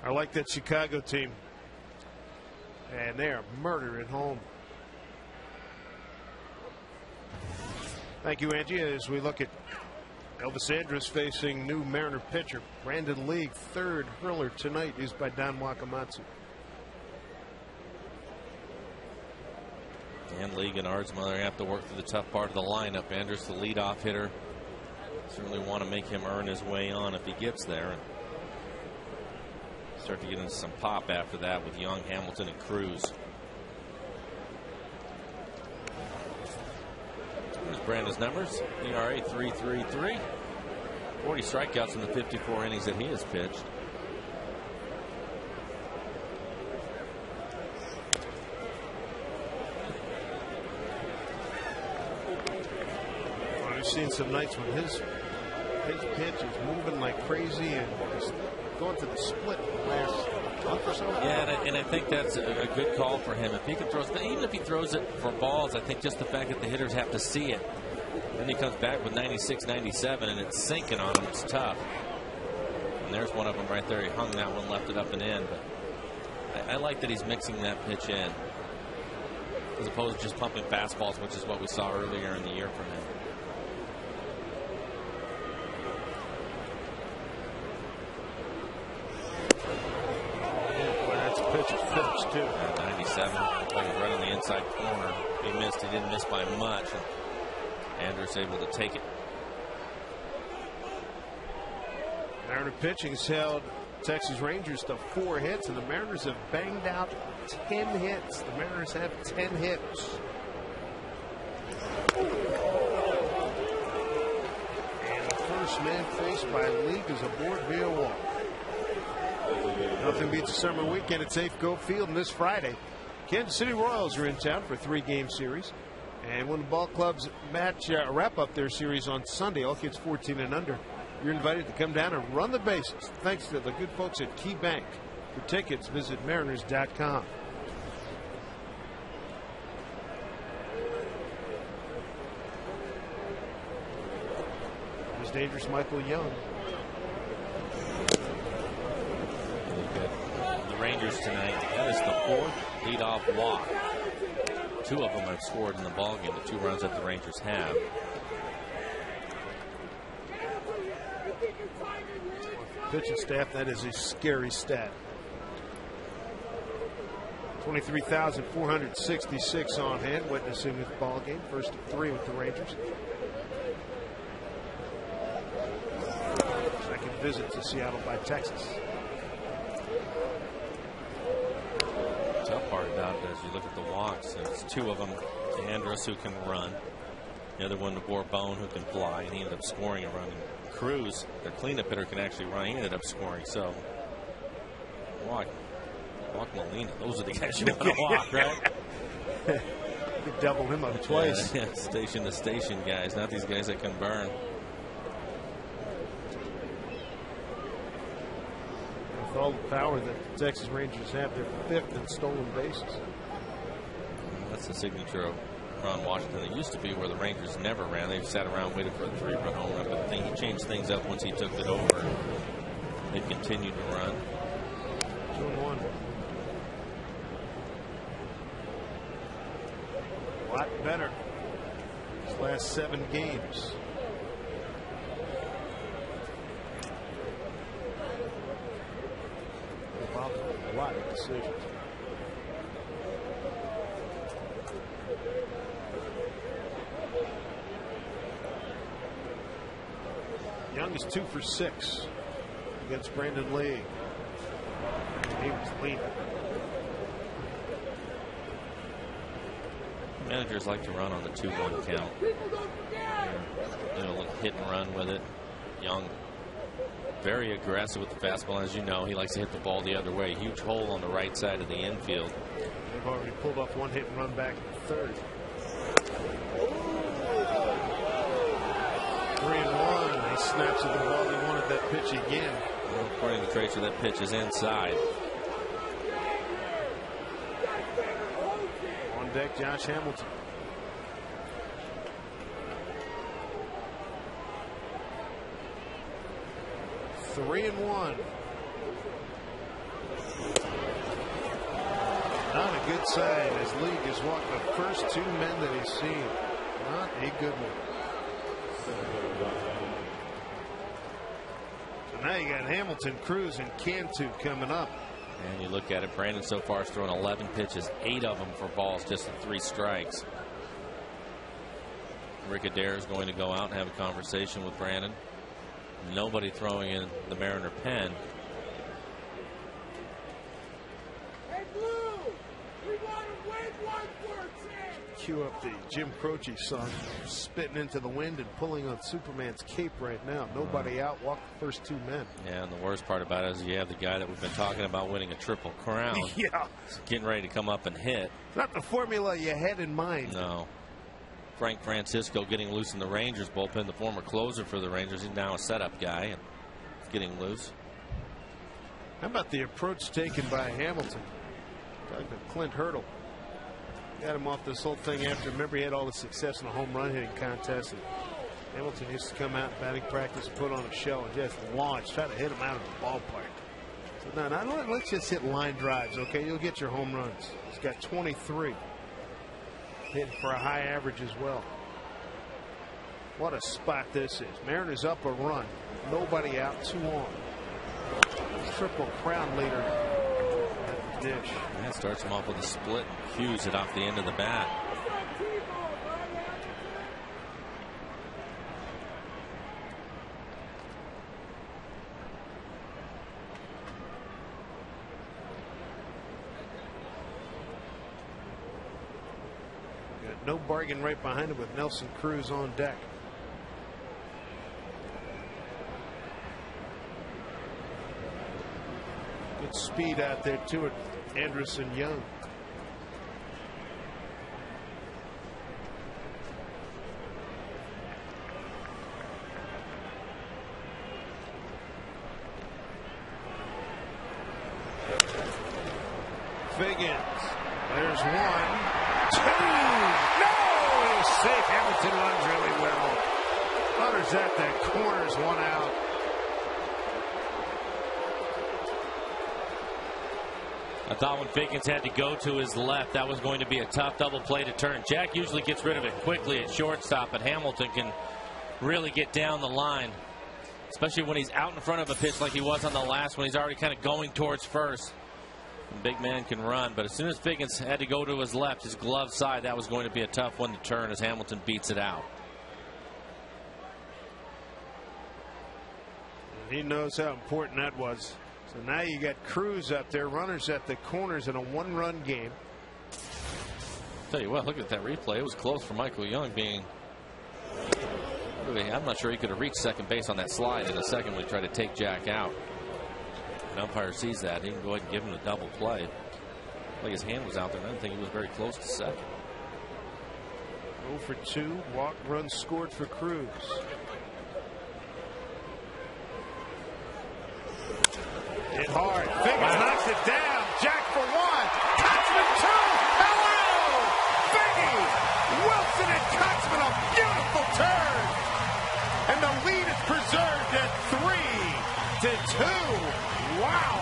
I like that Chicago team. And they are murder at home. Thank you, Angie. As we look at Elvis Andrus facing new Mariner pitcher Brandon League, third hurler tonight used by Don Wakamatsu. And League and Ardsmother have to work through the tough part of the lineup. Andrus, the leadoff hitter, certainly want to make him earn his way on if he gets there. And start to get into some pop after that with Young, Hamilton, and Cruz. Here's Brandon's numbers. ERA 3.33. 40 strikeouts in the 54 innings that he has pitched. I've seen some nights when his pitch is moving like crazy and just going to the split last month or so. Yeah, and I think that's a good call for him. If he can throw, even if he throws it for balls, I think just the fact that the hitters have to see it. Then he comes back with 96, 97, and it's sinking on him. It's tough. And there's one of them right there. He hung that one, left it up and in. But I like that he's mixing that pitch in, as opposed to just pumping fastballs, which is what we saw earlier in the year from him. Pitch is finished, too. 97. Like right on the inside corner. He missed. He didn't miss by much. And Andrus able to take it. Mariner pitching has held Texas Rangers to 4 hits, and the Mariners have banged out 10 hits. The Mariners have 10 hits. And the first man faced by Leake is aboard via walk. Nothing beats a summer weekend at Safeco Field, and this Friday, Kansas City Royals are in town for a 3-game series. And when the ball clubs wrap up their series on Sunday, all kids 14 and under, you're invited to come down and run the bases. Thanks to the good folks at Key Bank. For tickets, visit mariners.com. There's dangerous Michael Young. The Rangers tonight, that is the 4th leadoff walk. 2 of them have scored in the ballgame, the 2 runs that the Rangers have. Pitching staff, that is a scary stat. 23,466 on hand witnessing this ball game. First of 3 with the Rangers. Second visit to Seattle by Texas. Tough part about it as you look at the walks, there's 2 of them to Andrus, who can run. The other one to Bourbon, who can fly, and he ended up scoring a run. And Cruz, their cleanup hitter, can actually run. He ended up scoring. So walk Molina. Those are the guys you want to walk, right? They doubled him up twice. Yeah, station to station guys, not these guys that can burn. With all the power that the Texas Rangers have, they're 5th in stolen bases. That's the signature of Ron Washington. It used to be where the Rangers never ran. They sat around waiting for a 3-run home run, but he changed things up once he took it over. They continued to run. 2-1. A lot better his last 7 games. A lot of decisions. Young is 2 for 6 against Brandon Lee. He was lean. Managers like to run on the 2-1 count. You know, hit and run with it. Young, very aggressive with the fastball. As you know, he likes to hit the ball the other way. Huge hole on the right side of the infield. They've already pulled off 1 hit and run back in the 3rd. 3-1. He snaps at the ball. He wanted that pitch again. Well, according to Tracer, that pitch is inside. On deck, Josh Hamilton. Three and 1. Not a good sign as Lee has walked the first 2 men that he's seen. Not a good one. So now you got Hamilton, Cruz, and Cantu coming up. And you look at it, Brandon so far has thrown 11 pitches, 8 of them for balls, just 3 strikes. Rick Adair is going to go out and have a conversation with Brandon. Nobody throwing in the Mariner pen. Cue up the Jim Croce song, spitting into the wind and pulling on Superman's cape right now. Nobody out, walk the first 2 men. Yeah, and the worst part about it is you have the guy that we've been talking about winning a Triple Crown. Yeah. Getting ready to come up and hit. Not the formula you had in mind. No. Frank Francisco getting loose in the Rangers bullpen, the former closer for the Rangers. He's now a setup guy and getting loose. How about the approach taken by Hamilton? Talking to Clint Hurdle. Got him off this whole thing after. Remember, he had all the success in the home run hitting contest. And Hamilton used to come out in batting practice, put on a show, and just launch, try to hit him out of the ballpark. So no, let's just hit line drives, okay? You'll get your home runs. He's got 23. Hitting for a high average as well. What a spot this is. Mariners up a run. Nobody out, 2 on. Triple Crown leader at the dish. That starts him off with a split. Hughes it off the end of the bat. Got no bargain right behind him with Nelson Cruz on deck. Good speed out there to it, Anderson Young. Figgins. There's one. Two. No! He's safe. Hamilton runs really well. Runners at the corners. One out. I thought when Figgins had to go to his left, that was going to be a tough double play to turn. Jack usually gets rid of it quickly at shortstop, but Hamilton can really get down the line, especially when he's out in front of a pitch like he was on the last one. He's already kind of going towards first. The big man can run, but as soon as Figgins had to go to his left, his glove side, that was going to be a tough one to turn as Hamilton beats it out. He knows how important that was. So now you got Cruz up there, runners at the corners in a one-run game. Tell you what, look at that replay. It was close for Michael Young being. I'm not sure he could have reached second base on that slide in a second when he tried to take Jack out. An umpire sees that. He can go ahead and give him a double play. Like his hand was out there. I didn't think he was very close to second. 0 for 2. Walk, run scored for Cruz. Hit hard. Figgins knocks it down. Jack for one. Coxman two. Hello! Figgy! Wilson and Coxman, a beautiful turn. And the lead is preserved at 3-2. Wow!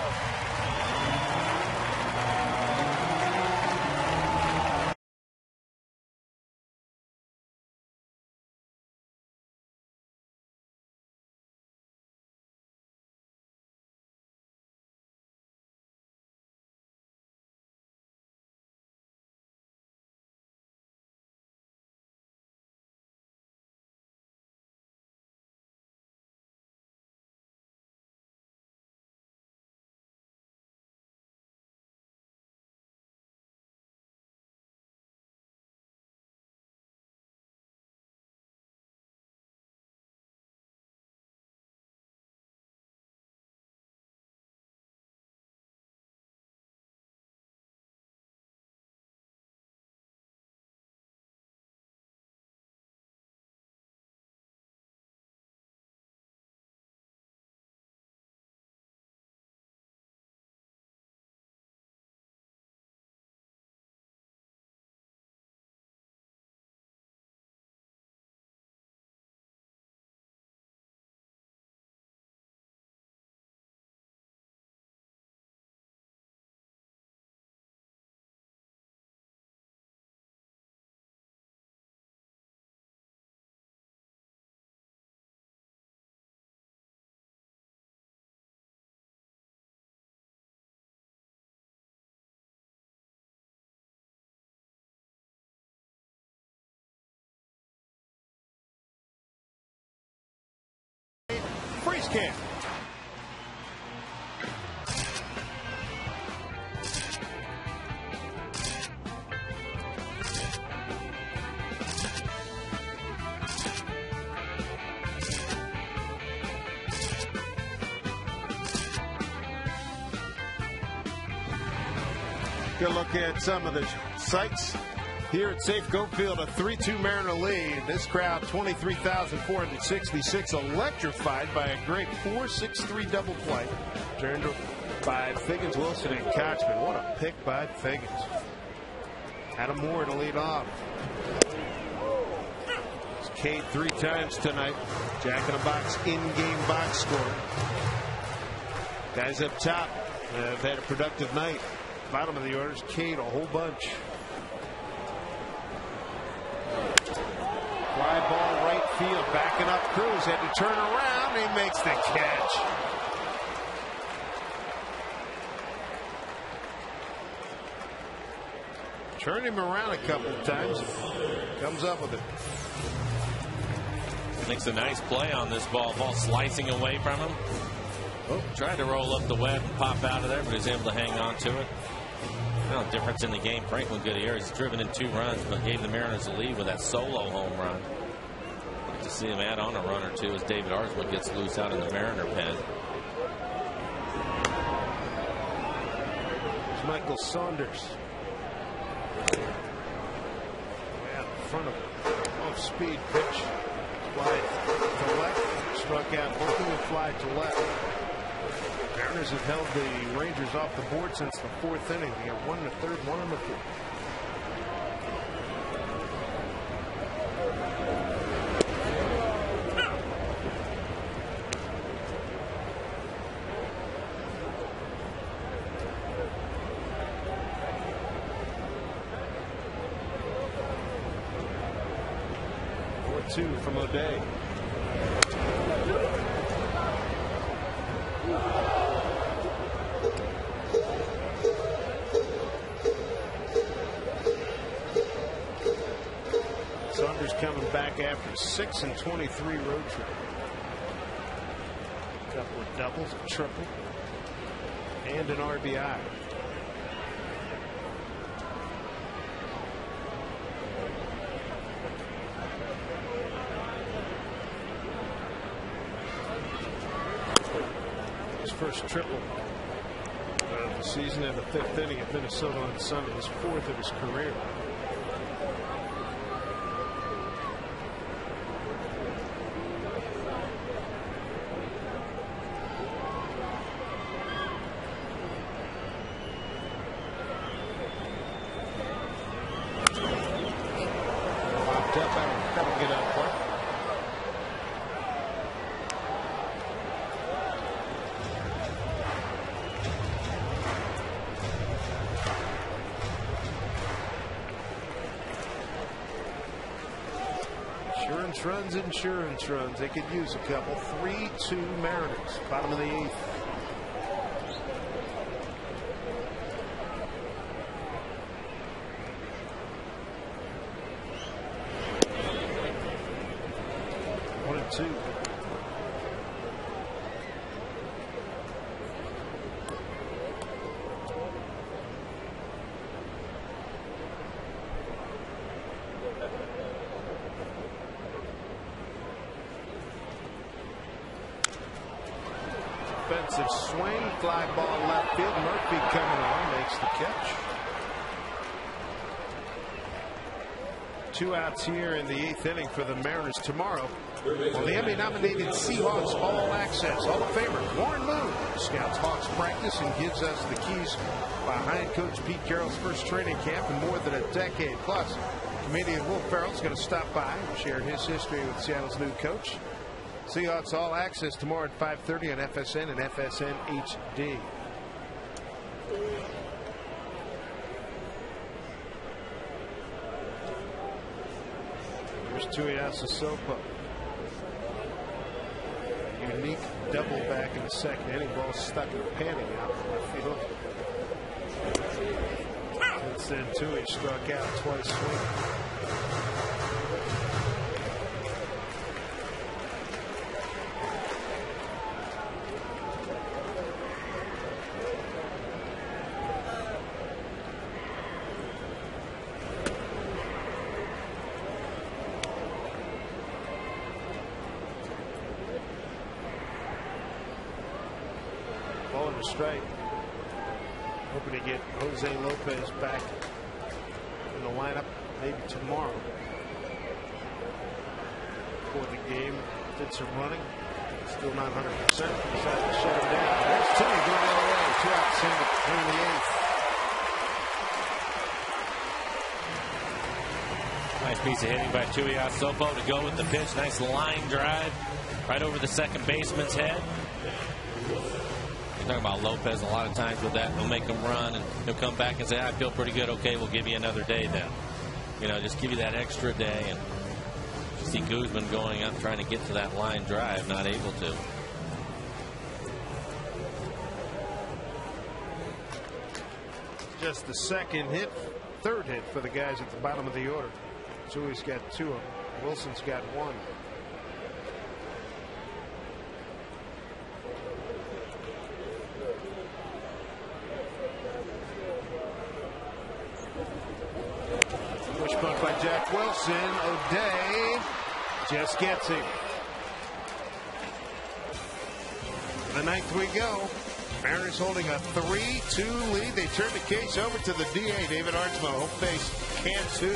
Freeze can. Good look at some of the sights here at Safeco Field, a 3-2 Mariner lead. This crowd, 23,466, electrified by a great 4-6-3 double play. Turned by Figgins, Wilson, and Kochman. What a pick by Figgins. Adam Moore to lead off. He's K'd 3 times tonight. Jack in the box, in-game box score. Guys up top have had a productive night. Bottom of the orders, K'd a whole bunch. Fly ball right field, backing up Cruz, had to turn around, he makes the catch. Turned him around a couple of times, comes up with it. Makes a nice play on this ball. Ball slicing away from him. Oh, tried to roll up the web and pop out of there, but he's able to hang on to it. Well, difference in the game. Franklin Gutierrez has driven in 2 runs, but gave the Mariners the lead with that solo home run. Like to see him add on a run or two as David Arsma gets loose out in the Mariner pen. There's Michael Saunders. Way out in front of him. Off-speed pitch. Fly to left. Struck out looking and fly to left. Mariners have held the Rangers off the board since the 4th inning. They got 1 in the 3rd, 1 in the 4th. Two from O'Day. Saunders coming back after 6 and 23 road trip. A couple of doubles, a triple, and an RBI. First triple of the season in the 5th inning at Minnesota on Sunday. His 4th of his career. Popped up, that'll get out quick. Insurance runs. They could use a couple. 3-2 Mariners. Bottom of the 8th. One and 2. Defensive swing, fly ball left field. Murphy coming on, makes the catch. 2 outs here in the 8th inning for the Mariners. Tomorrow on the Emmy-nominated Seahawks All Access Hall of Famer Warren Moon scouts Hawks practice and gives us the keys behind Coach Pete Carroll's first training camp in more than a decade. Plus, comedian Will Ferrell's going to stop by and share his history with Seattle's new coach. Seahawks All Access tomorrow at 5:30 on FSN and FSN HD. There's Tuiasa Sopo. Unique double back in the 2nd inning. Ball stuck in the panning out in left field. Since then, Tui struck out twice swinging. Straight. Hoping to get Jose Lopez back in the lineup maybe tomorrow. Before the game, did some running. Still not 100%. Decided to shut him down. There's Timmy going the other way. 2 out single in the 8th. Nice piece of hitting by Tuiasa Sopo to go with the pitch. Nice line drive right over the second baseman's head. Talking about Lopez a lot of times with that. He'll make him run and he'll come back and say, I feel pretty good. Okay, we'll give you another day then. You know, just give you that extra day. And you see Guzman going up trying to get to that line drive, not able to. Just the 2nd hit, 3rd hit for the guys at the bottom of the order. Tui's got 2 of them. Wilson's got 1. Jeff Wilson, O'Day just gets him. The ninth we go. Mariners holding a 3-2 lead. They turn the case over to the DA, David Artsma. Home face Cantu,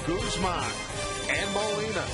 Guzman, and Molina.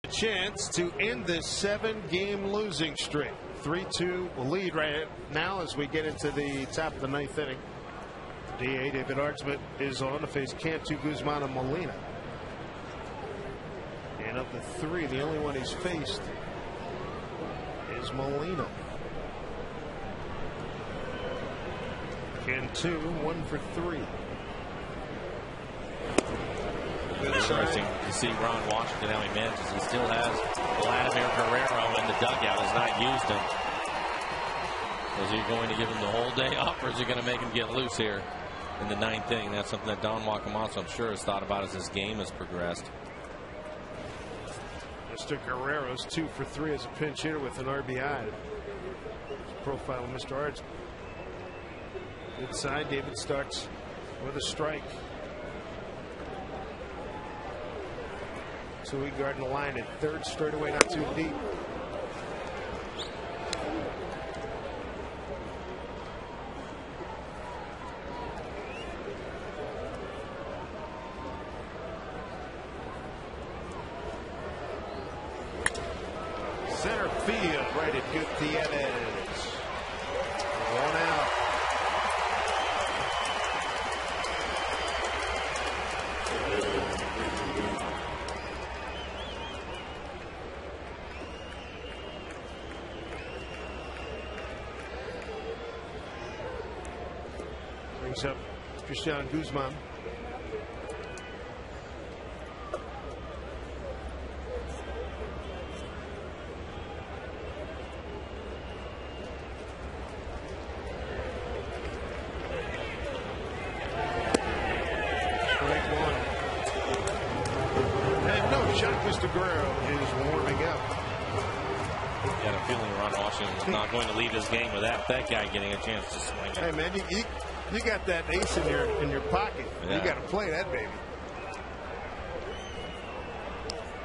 Chance to end this 7-game losing streak. 3-2 lead right now as we get into the top of the ninth inning. DA David Artsma is on to face Cantu, Guzman, and Molina. And of the three, the only one he's faced is Molina. Cantu 1 for 3. Interesting to see Ron Washington how he manages. He still has Vladimir Guerrero in the dugout. Has not used him. Is he going to give him the whole day off, or is he going to make him get loose here in the ninth inning? That's something that Don Wakamatsu, I'm sure, has thought about as this game has progressed. Mr. Guerrero's 2 for 3 as a pinch hitter with an RBI. Profile of Mr. Arts. Inside, David starts with a strike. So we guard in the line at third, straight away, not too deep. Center field, right at Gutierrez. 1 out. Brings up Christian Guzman. Mr. Guerrero is warming up. Got a feeling Ron Washington is not going to leave this game without that guy getting a chance to swing it. Hey man, you got that ace in your pocket. Yeah. You got to play that baby.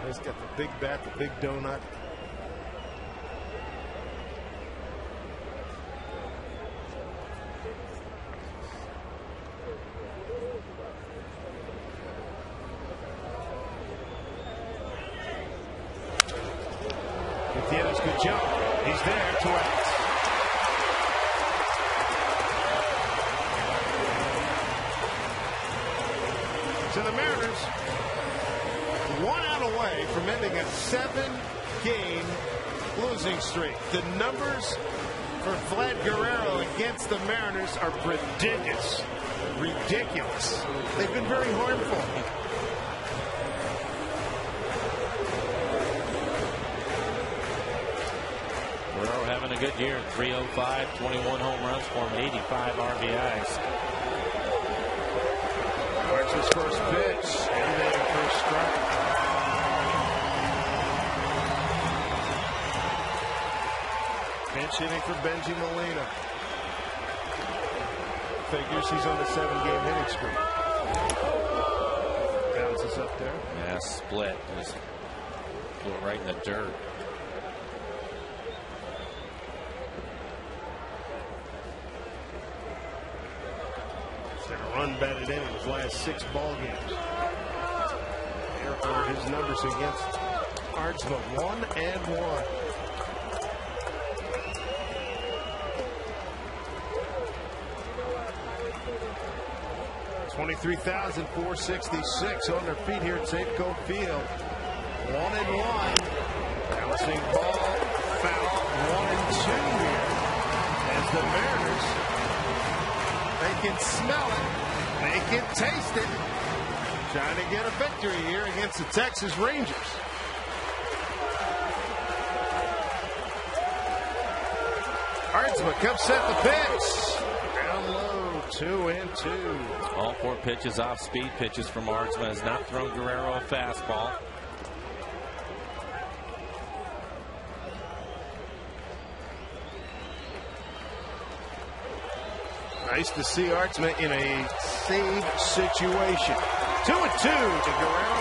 He's got the big bat, the big donut. Gutierrez could jump. He's there, 2 outs. So the Mariners 1 out away from ending a 7-game losing streak. The numbers for Vlad Guerrero against the Mariners are prodigious. Ridiculous. They've been very harmful. Guerrero having a good year. 305, 21 home runs for him, 85 RBIs. Marks his first pitch, and then first strike. Pinch hitting for Benji Molina. Figures he's on the 7-game hitting streak. Bounces up there. Yeah, split. Just blew it right in the dirt. Run batted in his last 6 ball games. Therefore, his numbers against Artsma 1-1. 23,466 on their feet here at Safeco Field. 1-1. Bouncing ball, foul. 1-2 here. As the Mariners, they can smell it. They can taste it. Trying to get a victory here against the Texas Rangers. Artsma comes set the pitch. Down low, 2-2. All 4 pitches off speed pitches from Artsma. Has not thrown Guerrero a fastball. Nice to see Artsma in a save situation. 2-2 to Guerrero.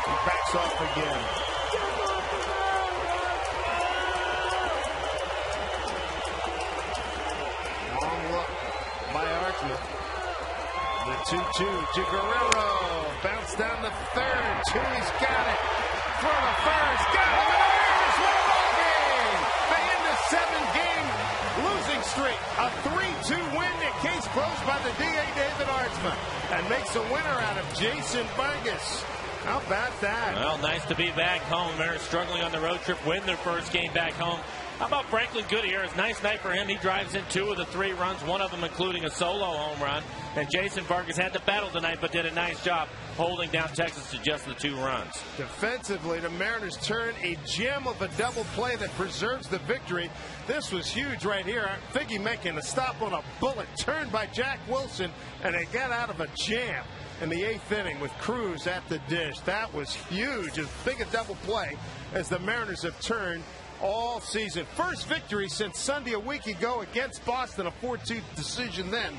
He backs off again. Long look by Artsma. The 2-2 to Guerrero. Bounce down the third. Tooney's got it. Throw to first. Got him. And the Mariners win the ball game. They end a 7-game losing streak. A 3-2 win. The case closed by the DA David Artsma. And makes a winner out of Jason Vargas. How about that? Well, nice to be back home. Mariners struggling on the road trip, win their first game back home. How about Franklin Gutierrez? Nice night for him. He drives in 2 of the 3 runs, one of them including a solo home run. And Jason Vargas had to battle tonight, but did a nice job holding down Texas to just the 2 runs. Defensively, the Mariners turn a gem of a double play that preserves the victory. This was huge right here. Figgy making a stop on a bullet turned by Jack Wilson, and they got out of a jam in the 8th inning with Cruz at the dish. That was huge. As big a double play as the Mariners have turned all season. First victory since Sunday a week ago against Boston, a 4-2 decision then.